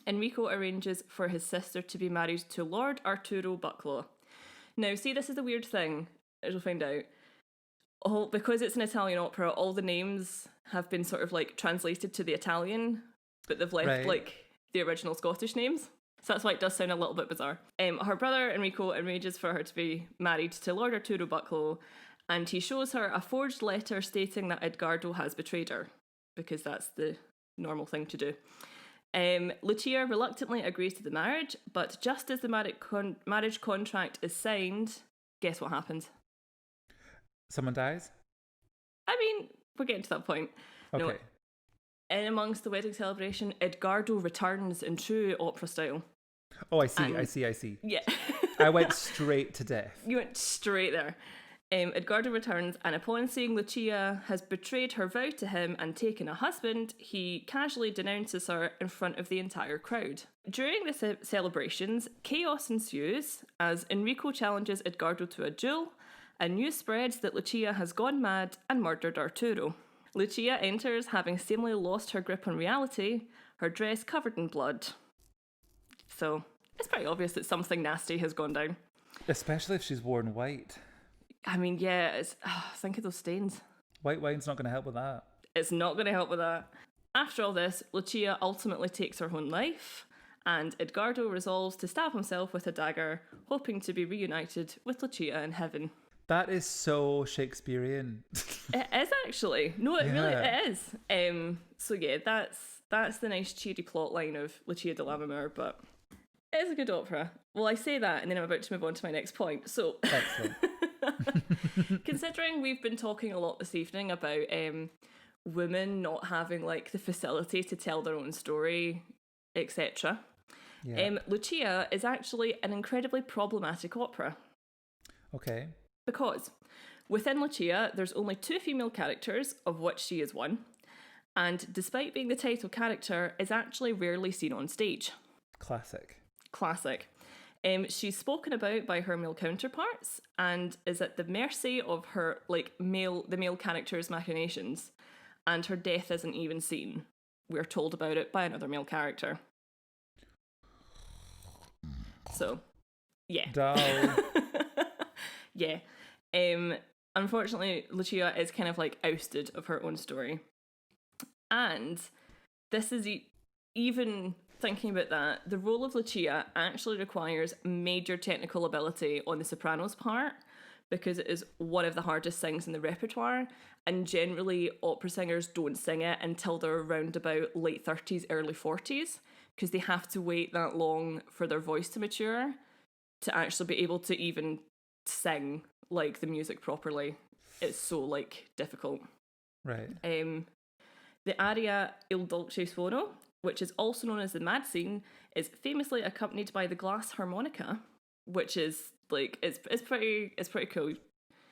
Enrico arranges for his sister to be married to Lord Arturo Bucklaw. Now, see, this is a weird thing, as you'll find out. Because it's an Italian opera, all the names have been sort of like translated to the Italian, but they've left like the original Scottish names. So that's why it does sound a little bit bizarre. Her brother Enrico arranges for her to be married to Lord Arturo Bucklaw, and he shows her a forged letter stating that Edgardo has betrayed her, because that's the normal thing to do. Lucia reluctantly agrees to the marriage, but just as the marriage contract is signed, guess what happens? Someone dies? I mean, we're getting to that point. Okay. No, in amongst the wedding celebration, Edgardo returns in true opera style. Oh, I see. Yeah. I went straight to death. You went straight there. Edgardo returns, and upon seeing Lucia has betrayed her vow to him and taken a husband, he casually denounces her in front of the entire crowd. During the celebrations, chaos ensues as Enrico challenges Edgardo to a duel, and news spreads that Lucia has gone mad and murdered Arturo. Lucia enters, having seemingly lost her grip on reality, her dress covered in blood. So, it's pretty obvious that something nasty has gone down. Especially if she's worn white. I mean, yeah, think of those stains. White wine's not going to help with that. It's not going to help with that. After all this, Lucia ultimately takes her own life, and Edgardo resolves to stab himself with a dagger, hoping to be reunited with Lucia in heaven. That is so Shakespearean. It is actually. No, really it is. So yeah, that's the nice cheery plot line of Lucia di Lammermoor, but it is a good opera. Well, I say that, and then I'm about to move on to my next point. So, Excellent. Considering we've been talking a lot this evening about women not having like the facility to tell their own story, etc. Yeah. Lucia is actually an incredibly problematic opera. Okay. Because within Lucia, there's only 2 female characters, of which she is one, and despite being the title character, is actually rarely seen on stage. Classic. She's spoken about by her male counterparts and is at the mercy of her the male character's machinations, and her death isn't even seen. We're told about it by another male character. So, yeah. Dull. Yeah. Unfortunately, Lucia is kind of like ousted of her own story. And this is even thinking about that, the role of Lucia actually requires major technical ability on the soprano's part, because it is one of the hardest things in the repertoire, and generally opera singers don't sing it until they're around about late 30s, early 40s, because they have to wait that long for their voice to mature to actually be able to even sing like the music properly. It's so like difficult. Right. The aria Il Dolce Suono, which is also known as the Mad Scene, is famously accompanied by the glass harmonica, which is like it's pretty cool.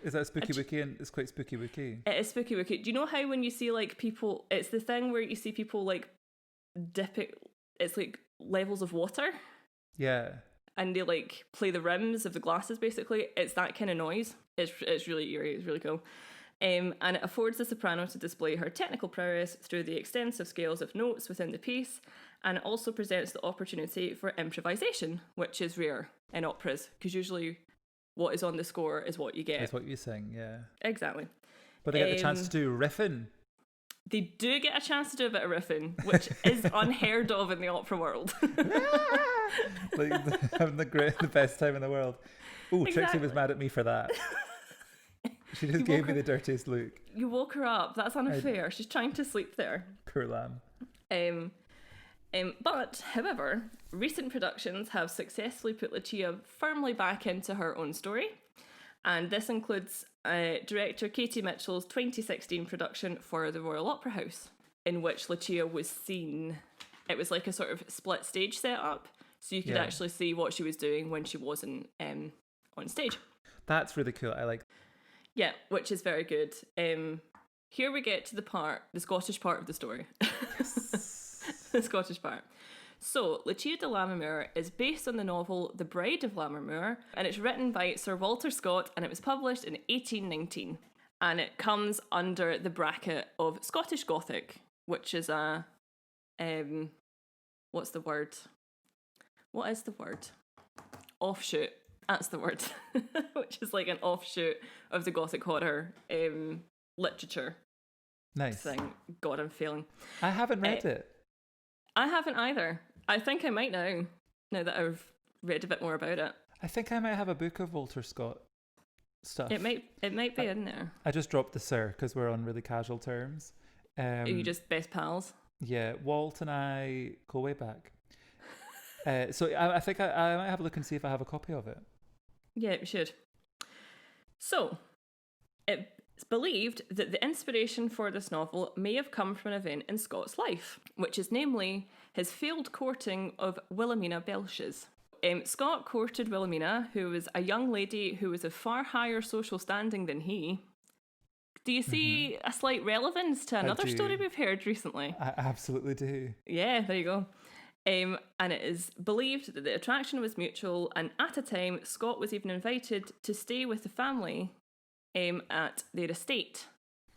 Is that spooky wookie? And it's quite spooky wookie. It is spooky wookie. Do you know how when you see like people, it's the thing where you see people like dip it, it's like levels of water. Yeah. And they like play the rims of the glasses basically. It's that kind of noise. It's really eerie, it's really cool. And it affords the soprano to display her technical prowess through the extensive scales of notes within the piece, and it also presents the opportunity for improvisation, which is rare in operas, because usually what is on the score is what you get. It's what you sing, yeah. Exactly. But they get the chance to do riffing. They do get a chance to do a bit of riffing, which is unheard of in the opera world. Like having the best time in the world. Oh, Exactly. Trixie was mad at me for that. She just gave me the dirtiest look. You woke her up. That's unfair. She's trying to sleep there. Poor lamb. But, however, recent productions have successfully put Lucia firmly back into her own story. And this includes director Katie Mitchell's 2016 production for the Royal Opera House, in which Lucia was seen. It was like a sort of split stage setup, so you could actually see what she was doing when she wasn't on stage. That's really cool. I like. Yeah, which is very good. Here we get to the Scottish part of the story. The Scottish part. So, Lucia di Lammermoor is based on the novel The Bride of Lammermoor, and it's written by Sir Walter Scott, and it was published in 1819. And it comes under the bracket of Scottish Gothic, which is a... what's the word? What is the word? Offshoot. That's the word. Which is like an offshoot of the Gothic horror literature. Nice. Thing. God, I'm failing. I haven't read it. I haven't either. I think I might now that I've read a bit more about it. I think I might have a book of Walter Scott stuff. It might be in there. I just dropped the sir because we're on really casual terms. Are you just best pals? Yeah, Walt and I go way back. So I think I might have a look and see if I have a copy of it. Yeah, we should. So, it's believed that the inspiration for this novel may have come from an event in Scott's life, which is namely his failed courting of Wilhelmina Belches. Scott courted Wilhelmina, who was a young lady who was of far higher social standing than he. Do you see a slight relevance to another story we've heard recently? I absolutely do. Yeah, there you go. And it is believed that the attraction was mutual, and at a time, Scott was even invited to stay with the family at their estate,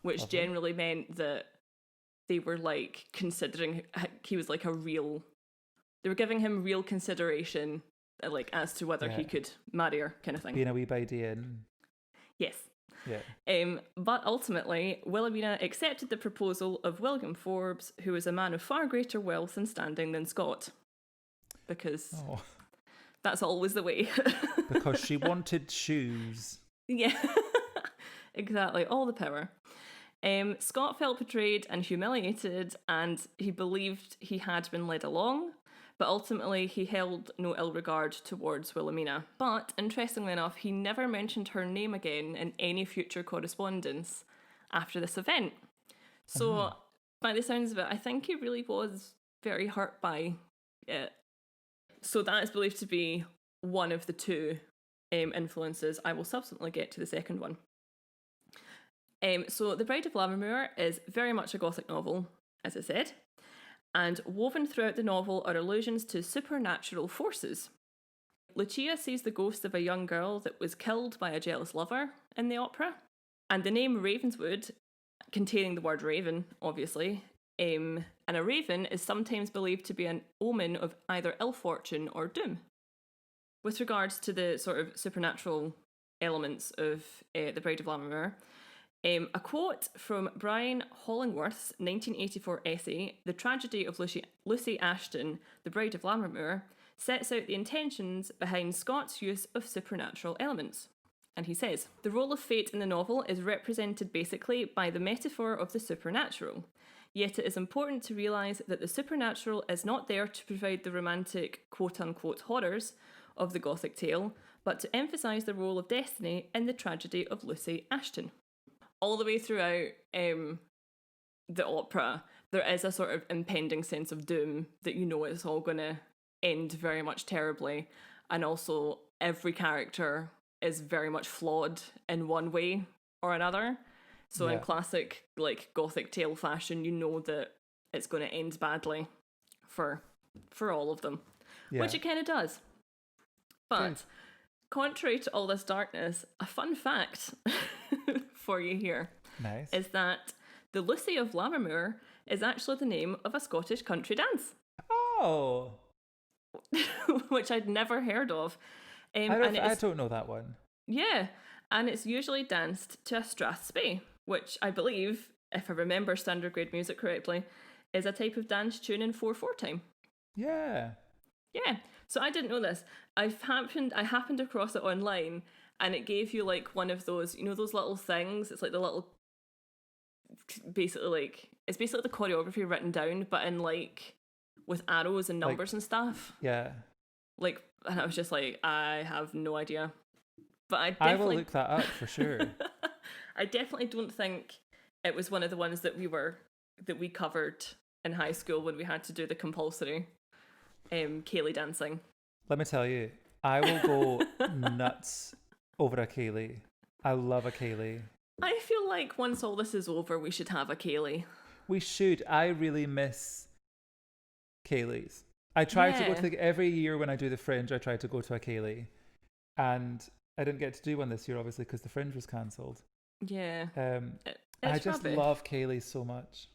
which generally meant that they were like considering he was like they were giving him real consideration, like as to whether he could marry her, kind of thing. Being a wee bidey in. Yes. Yeah. But ultimately, Wilhelmina accepted the proposal of William Forbes, who was a man of far greater wealth and standing than Scott, because that's always the way. Because she wanted shoes. Yeah, exactly. All the power. Scott felt betrayed and humiliated, and he believed he had been led along, but ultimately he held no ill regard towards Wilhelmina. But, interestingly enough, he never mentioned her name again in any future correspondence after this event. So, by the sounds of it, I think he really was very hurt by it. So that is believed to be one of the two influences. I will subsequently get to the second one. So The Bride of Lammermoor is very much a Gothic novel, as I said, and woven throughout the novel are allusions to supernatural forces. Lucia sees the ghost of a young girl that was killed by a jealous lover in the opera, and the name Ravenswood, containing the word raven, obviously, and a raven is sometimes believed to be an omen of either ill fortune or doom. With regards to the sort of supernatural elements of The Bride of Lammermoor, a quote from Brian Hollingworth's 1984 essay, The Tragedy of Lucy Ashton, The Bride of Lammermoor, sets out the intentions behind Scott's use of supernatural elements. And he says, the role of fate in the novel is represented basically by the metaphor of the supernatural. Yet it is important to realise that the supernatural is not there to provide the romantic quote-unquote horrors of the Gothic tale, but to emphasise the role of destiny in the tragedy of Lucy Ashton. All the way throughout the opera, there is a sort of impending sense of doom that you know it's all going to end very much terribly, and also every character is very much flawed in one way or another. So in classic like Gothic tale fashion, you know that it's going to end badly for all of them, which it kind of does. But contrary to all this darkness, a fun fact for you here is that the Lucy of Lammermoor is actually the name of a Scottish country dance. Oh. Which I'd never heard of. I don't know that one. Yeah. And it's usually danced to a strathspey, which I believe, if I remember standard grade music correctly, is a type of dance tune in 4/4 time. Yeah. Yeah. So I didn't know this. I happened across it online, and it gave you like one of those, you know, those little things. It's like the little, it's basically the choreography written down, but in like with arrows and numbers and stuff. Yeah. Like, and I was just like, I have no idea. But I will look that up for sure. I definitely don't think it was one of the ones that we covered in high school when we had to do the compulsory ceilidh dancing. Let me tell you, I will go nuts over a ceilidh. I love a ceilidh. I feel like once all this is over, we should have a ceilidh. We should. I really miss ceilidhs. I try to go to every year when I do the Fringe, I try to go to a ceilidh. And I didn't get to do one this year, obviously, because the Fringe was cancelled. Yeah. I just love ceilidhs so much.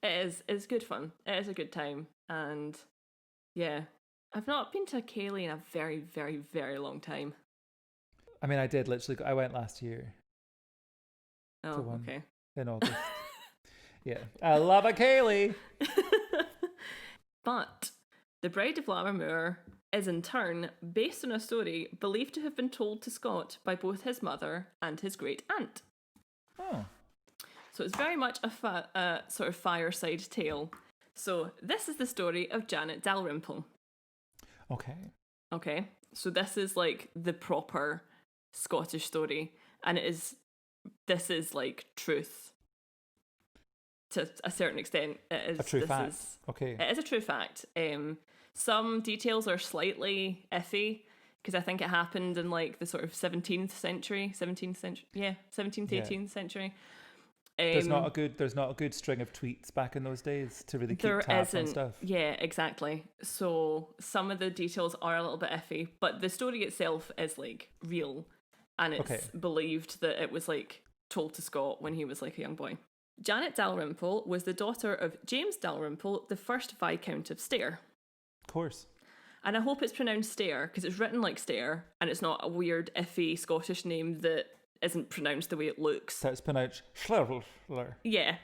It's good fun. It is a good time. And yeah, I've not been to a ceilidh in a very, very, very long time. I mean, I did literally. I went last year. Oh, okay. In August. Yeah. I love a ceilidh. But The Bride of Lammermoor is in turn based on a story believed to have been told to Scott by both his mother and his great aunt. Oh. So it's very much a sort of fireside tale. So this is the story of Janet Dalrymple. Okay. So this is like the proper Scottish story, and this is like truth to a certain extent. It is a true fact. It is a true fact. Some details are slightly iffy because I think it happened in like the sort of 17th, 18th century. There's not a good string of tweets back in those days to really keep tabs on stuff. Yeah, exactly. So some of the details are a little bit iffy, but the story itself is like real, and it's believed that it was like told to Scott when he was like a young boy. Janet Dalrymple was the daughter of James Dalrymple, the first Viscount of Stair. Of course. And I hope it's pronounced Stair because it's written like Stair, and it's not a weird iffy Scottish name that isn't pronounced the way it looks. So it's pronounced Schlerler. Yeah.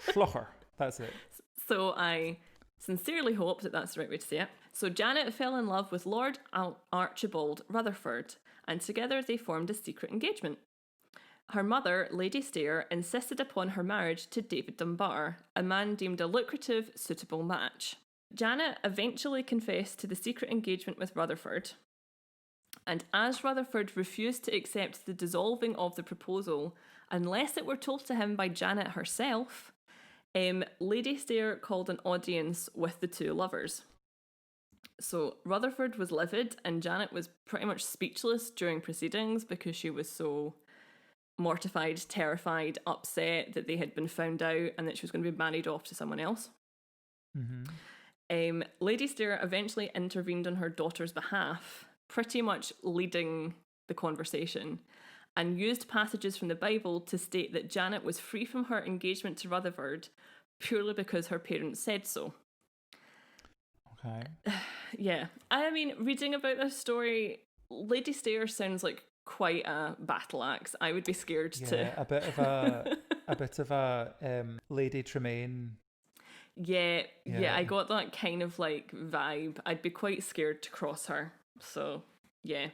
Schlocher. That's it. So I sincerely hope that that's the right way to say it. So Janet fell in love with Lord Archibald Rutherford, and together they formed a secret engagement. Her mother, Lady Stair, insisted upon her marriage to David Dunbar, a man deemed a lucrative, suitable match. Janet eventually confessed to the secret engagement with Rutherford, and as Rutherford refused to accept the dissolving of the proposal unless it were told to him by Janet herself, Lady Stair called an audience with the two lovers. So Rutherford was livid, and Janet was pretty much speechless during proceedings because she was so mortified, terrified, upset that they had been found out and that she was going to be married off to someone else. Mm-hmm. Lady Stair eventually intervened on her daughter's behalf, pretty much leading the conversation, and used passages from the Bible to state that Janet was free from her engagement to Rutherford purely because her parents said so. Okay. Yeah. I mean, reading about this story, Lady Stair sounds like quite a battle axe. I would be scared to... a bit of a Lady Tremaine. Yeah, I got that kind of like vibe. I'd be quite scared to cross her. So, yeah.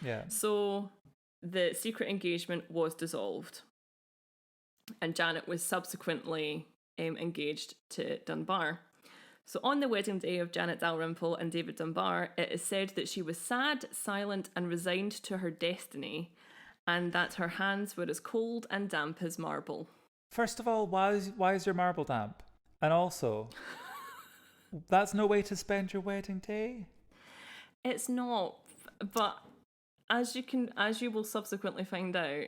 Yeah. So, the secret engagement was dissolved. And Janet was subsequently engaged to Dunbar. So on the wedding day of Janet Dalrymple and David Dunbar, it is said that she was sad, silent, and resigned to her destiny, and that her hands were as cold and damp as marble. First of all, why is your marble damp? And also, that's no way to spend your wedding day. It's not, but as you will subsequently find out,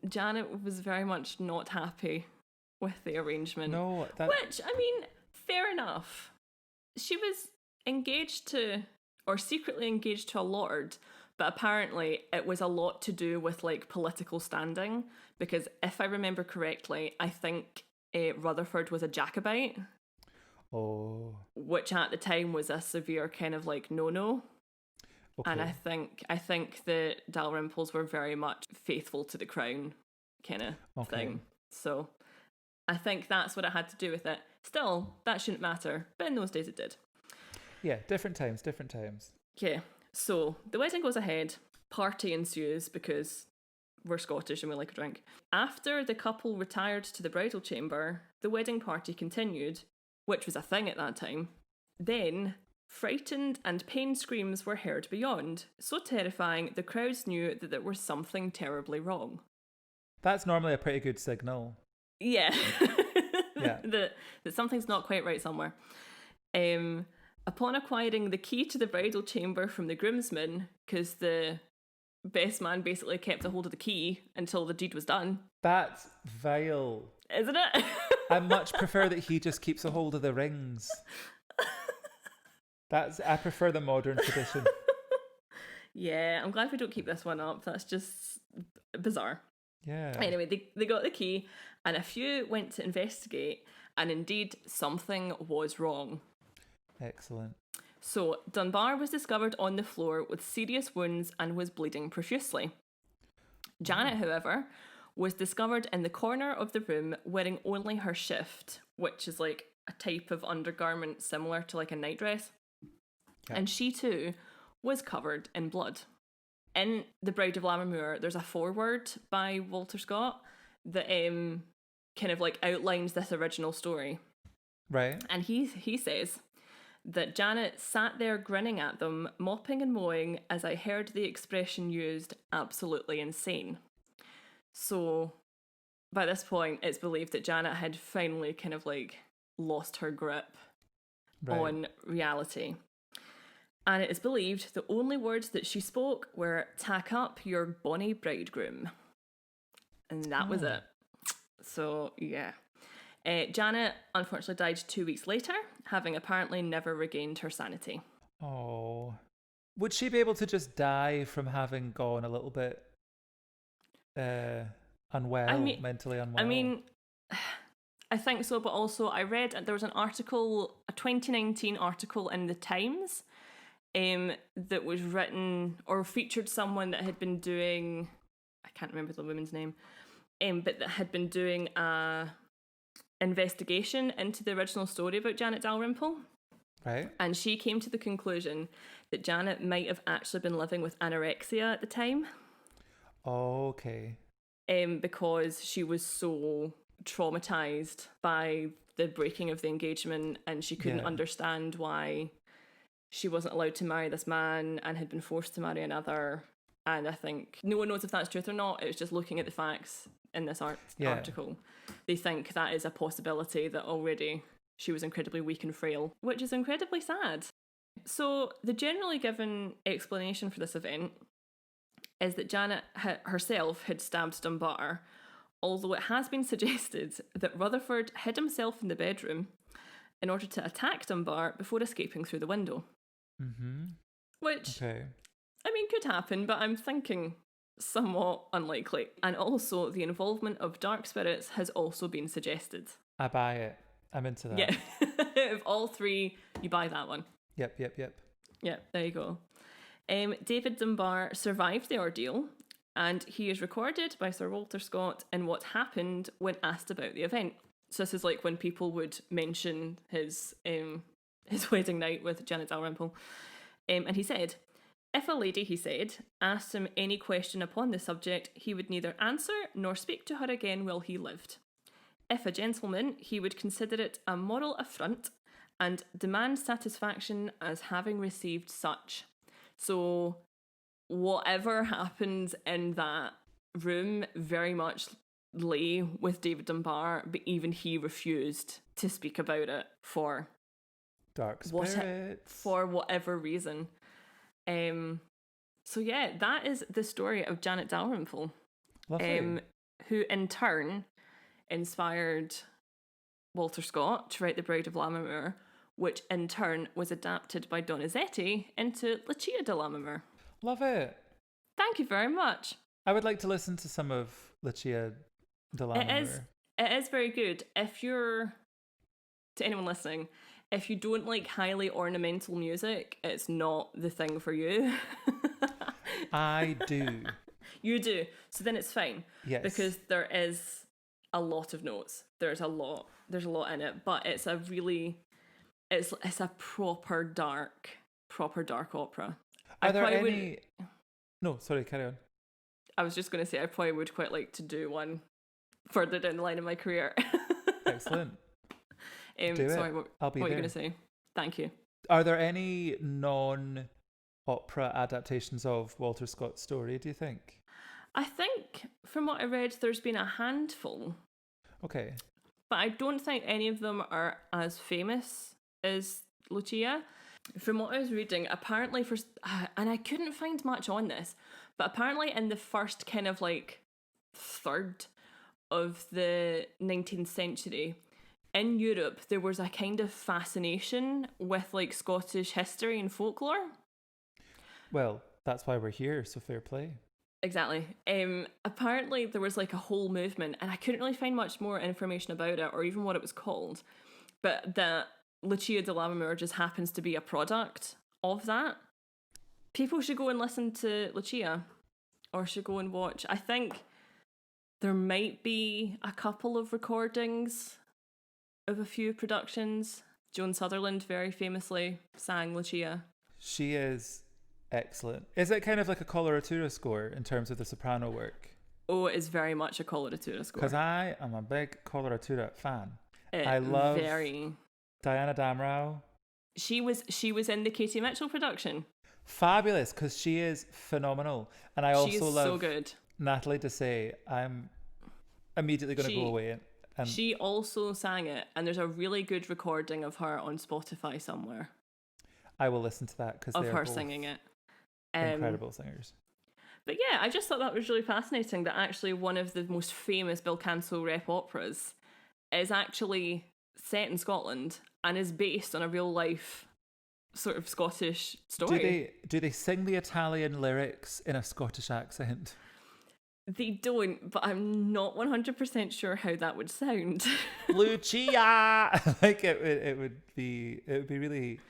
Janet was very much not happy with the arrangement. No, which, I mean, fair enough. She was engaged to, or secretly engaged to a lord, but apparently it was a lot to do with like political standing, because if I remember correctly, I think Rutherford was a Jacobite. Oh. Which at the time was a severe kind of like no-no. Okay. And I think the Dalrymples were very much faithful to the crown kind of thing. So I think that's what it had to do with it. Still, that shouldn't matter, but in those days it did. Yeah, different times. Okay, so the wedding goes ahead, party ensues because we're Scottish and we like a drink. After the couple retired to the bridal chamber, the wedding party continued, which was a thing at that time. Then, frightened and pain screams were heard beyond, so terrifying the crowds knew that there was something terribly wrong. That's normally a pretty good signal. Yeah. Yeah. that something's not quite right somewhere. Upon acquiring the key to the bridal chamber from the groomsmen, because the best man basically kept a hold of the key until the deed was done. That's vile. Isn't it? I much prefer that he just keeps a hold of the rings. I prefer the modern tradition. Yeah, I'm glad we don't keep this one up. That's just bizarre. Yeah. Anyway, they got the key, and a few went to investigate, and indeed something was wrong. Excellent. So Dunbar was discovered on the floor with serious wounds and was bleeding profusely. Janet, however, was discovered in the corner of the room wearing only her shift, which is like a type of undergarment similar to like a nightdress. Yeah. And she too was covered in blood. In The Bride of Lammermoor, there's a foreword by Walter Scott that kind of like outlines this original story. Right. And he says that Janet sat there grinning at them, mopping and mowing, as I heard the expression used, absolutely insane. So by this point, it's believed that Janet had finally kind of like lost her grip on reality. And it is believed the only words that she spoke were, "Tack up your bonny bridegroom." And that was it. So, yeah. Janet unfortunately died 2 weeks later, having apparently never regained her sanity. Oh. Would she be able to just die from having gone a little bit unwell, mentally unwell? I mean, I think so, but also I read there was an article, a 2019 article in The Times, that was written or featured someone that had been doing, I can't remember the woman's name, but that had been doing a investigation into the original story about Janet Dalrymple. Right. And she came to the conclusion that Janet might have actually been living with anorexia at the time. Okay. Because she was so traumatized by the breaking of the engagement, and she couldn't understand why she wasn't allowed to marry this man and had been forced to marry another. And I think no one knows if that's truth or not. It was just looking at the facts in this article. They think that is a possibility, that already she was incredibly weak and frail, which is incredibly sad. So the generally given explanation for this event is that Janet herself had stabbed Dunbar, although it has been suggested that Rutherford hid himself in the bedroom in order to attack Dunbar before escaping through the window. Mm-hmm. Which, I mean, could happen, but I'm thinking somewhat unlikely. And also, the involvement of dark spirits has also been suggested. I buy it. I'm into that. Yeah. Of all three, you buy that one. Yep. Yeah, there you go. David Dunbar survived the ordeal, and he is recorded by Sir Walter Scott in what happened when asked about the event. So this is like when people would mention his wedding night with Janet Dalrymple. And he said, "If a lady," he said, "asked him any question upon the subject, he would neither answer nor speak to her again while he lived. If a gentleman, he would consider it a moral affront and demand satisfaction as having received such. So whatever happened in that room very much lay with David Dunbar, but even he refused to speak about it for Dark spirits. For whatever reason. So yeah, that is the story of Janet Dalrymple. Lovely. Who in turn inspired Walter Scott to write The Bride of Lammermoor, which in turn was adapted by Donizetti into Lucia di Lammermoor. Love it. Thank you very much. I would like to listen to some of Lucia di Lammermoor. It is very good. If you're, to anyone listening, if you don't like highly ornamental music, it's not the thing for you. I do. You do. So then it's fine. Yes. Because there is a lot of notes. There's a lot in it, but it's a really, it's a proper dark opera. Are there any... No, sorry, carry on. I was just going to say I probably would quite like to do one further down the line in my career. Excellent. Sorry, I'll be what there. are you going to say? Thank you. Are there any non-opera adaptations of Walter Scott's story, do you think? I think, from what I read, there's been a handful. Okay. But I don't think any of them are as famous as Lucia. From what I was reading, apparently and I couldn't find much on this, but apparently in the first kind of like third of the 19th century, in Europe, there was a kind of fascination with like Scottish history and folklore. Well, that's why we're here, so fair play. Exactly. Apparently there was like a whole movement, and I couldn't really find much more information about it or even what it was called, but that Lucia di Lammermoor just happens to be a product of that. People should go and listen to Lucia, or should go and watch. I think there might be a couple of recordings of a few productions. Joan Sutherland very famously sang Lucia. She is excellent. Is it kind of like a coloratura score in terms of the soprano work? Oh, it is very much a coloratura score. Because I am a big coloratura fan. I love Diana Damrau. She was in the Katie Mitchell production. Fabulous, because she is phenomenal. And I also love so good. Natalie Dessay. I'm immediately going to go away. And she also sang it, and there's a really good recording of her on Spotify somewhere. I will listen to that because of her singing it. Incredible singers. But yeah, I just thought that was really fascinating that actually one of the most famous Bill Canso rep operas is actually set in Scotland and is based on a real life sort of Scottish story. Do they sing the Italian lyrics in a Scottish accent? They don't, but I'm not 100% sure how that would sound. Lucia! Like it would be really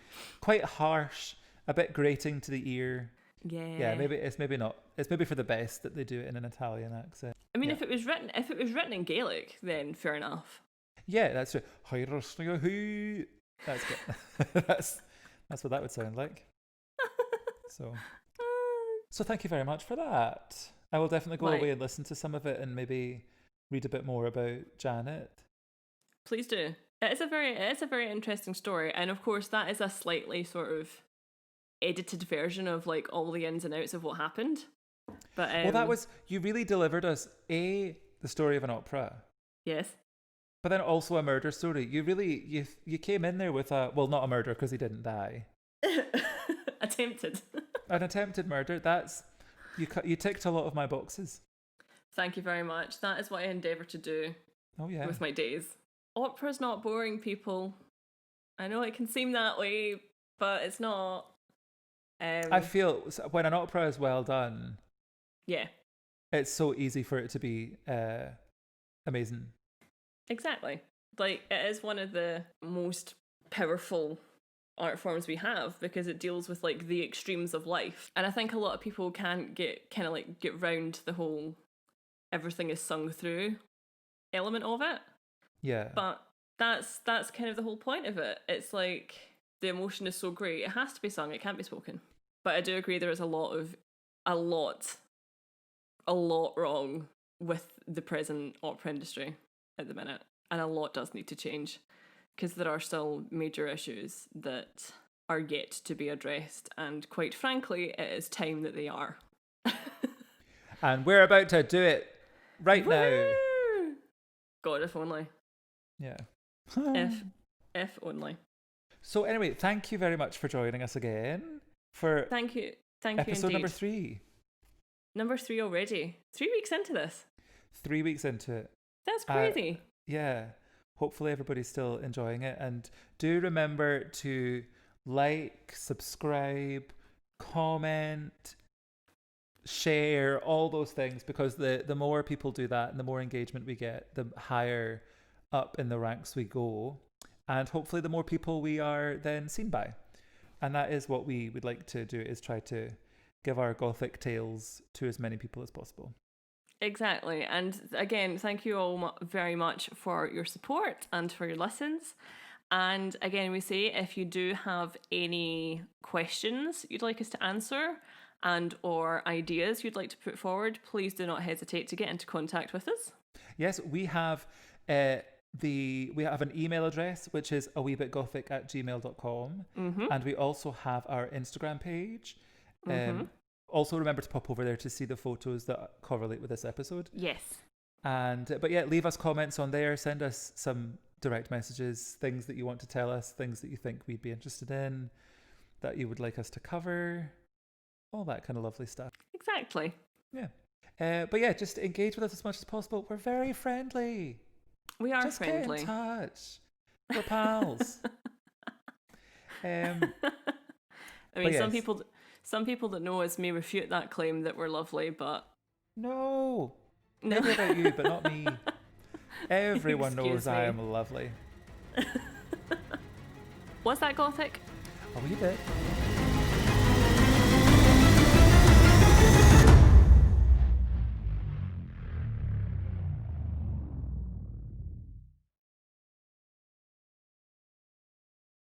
quite harsh, a bit grating to the ear. Yeah, maybe it's maybe for the best that they do it in an Italian accent. I mean, if it was written in Gaelic, then fair enough. Yeah, that's it. That's good. That's what that would sound like. So thank you very much for that. I will definitely go away and listen to some of it and maybe read a bit more about Janet. Please do. It's a very interesting story, and of course that is a slightly sort of edited version of like all the ins and outs of what happened. But you really delivered us the story of an opera. Yes. But then also a murder story. You came in there with not a murder because he didn't die. Attempted. An attempted murder. You ticked a lot of my boxes. Thank you very much. That is what I endeavour to do. Oh yeah. With my days. Opera's not boring, people. I know it can seem that way, but it's not. I feel when an opera is well done, yeah, it's so easy for it to be amazing. Exactly. Like, it is one of the most powerful art forms we have because it deals with like the extremes of life, and I think a lot of people can't get round the whole everything is sung through element of it. Yeah, but that's kind of the whole point of it. It's like the emotion is so great, it has to be sung, it can't be spoken. But I do agree there is a lot wrong with the present opera industry at the minute, and a lot does need to change, because there are still major issues that are yet to be addressed, and quite frankly, it is time that they are. And we're about to do it right now. God, if only. Yeah. if only. So anyway, thank you very much for joining us again for Thank you episode indeed. number 3. Number 3 already. 3 weeks into this. 3 weeks into it. That's crazy. Yeah. Hopefully everybody's still enjoying it. And do remember to like, subscribe, comment, share, all those things, because the more people do that and the more engagement we get, the higher up in the ranks we go. And hopefully the more people we are then seen by. And that is what we would like to do, is try to give our Gothic tales to as many people as possible. Exactly. And again, thank you all very much for your support and for your listens. And again, we say, if you do have any questions you'd like us to answer and or ideas you'd like to put forward, please do not hesitate to get into contact with us. Yes, we have an email address, which is aweebitgothic@gmail.com. Mm-hmm. And we also have our Instagram page. Mm-hmm. Also remember to pop over there to see the photos that correlate with this episode. Yes. But yeah, leave us comments on there. Send us some direct messages, things that you want to tell us, things that you think we'd be interested in, that you would like us to cover, all that kind of lovely stuff. Exactly. Yeah. But yeah, just engage with us as much as possible. We're very friendly. We are just friendly. Get in touch. We're pals. I mean, some people that know us may refute that claim that we're lovely, but no. Maybe about you, but not me. Everyone knows I am lovely. Was that Gothic? A wee bit.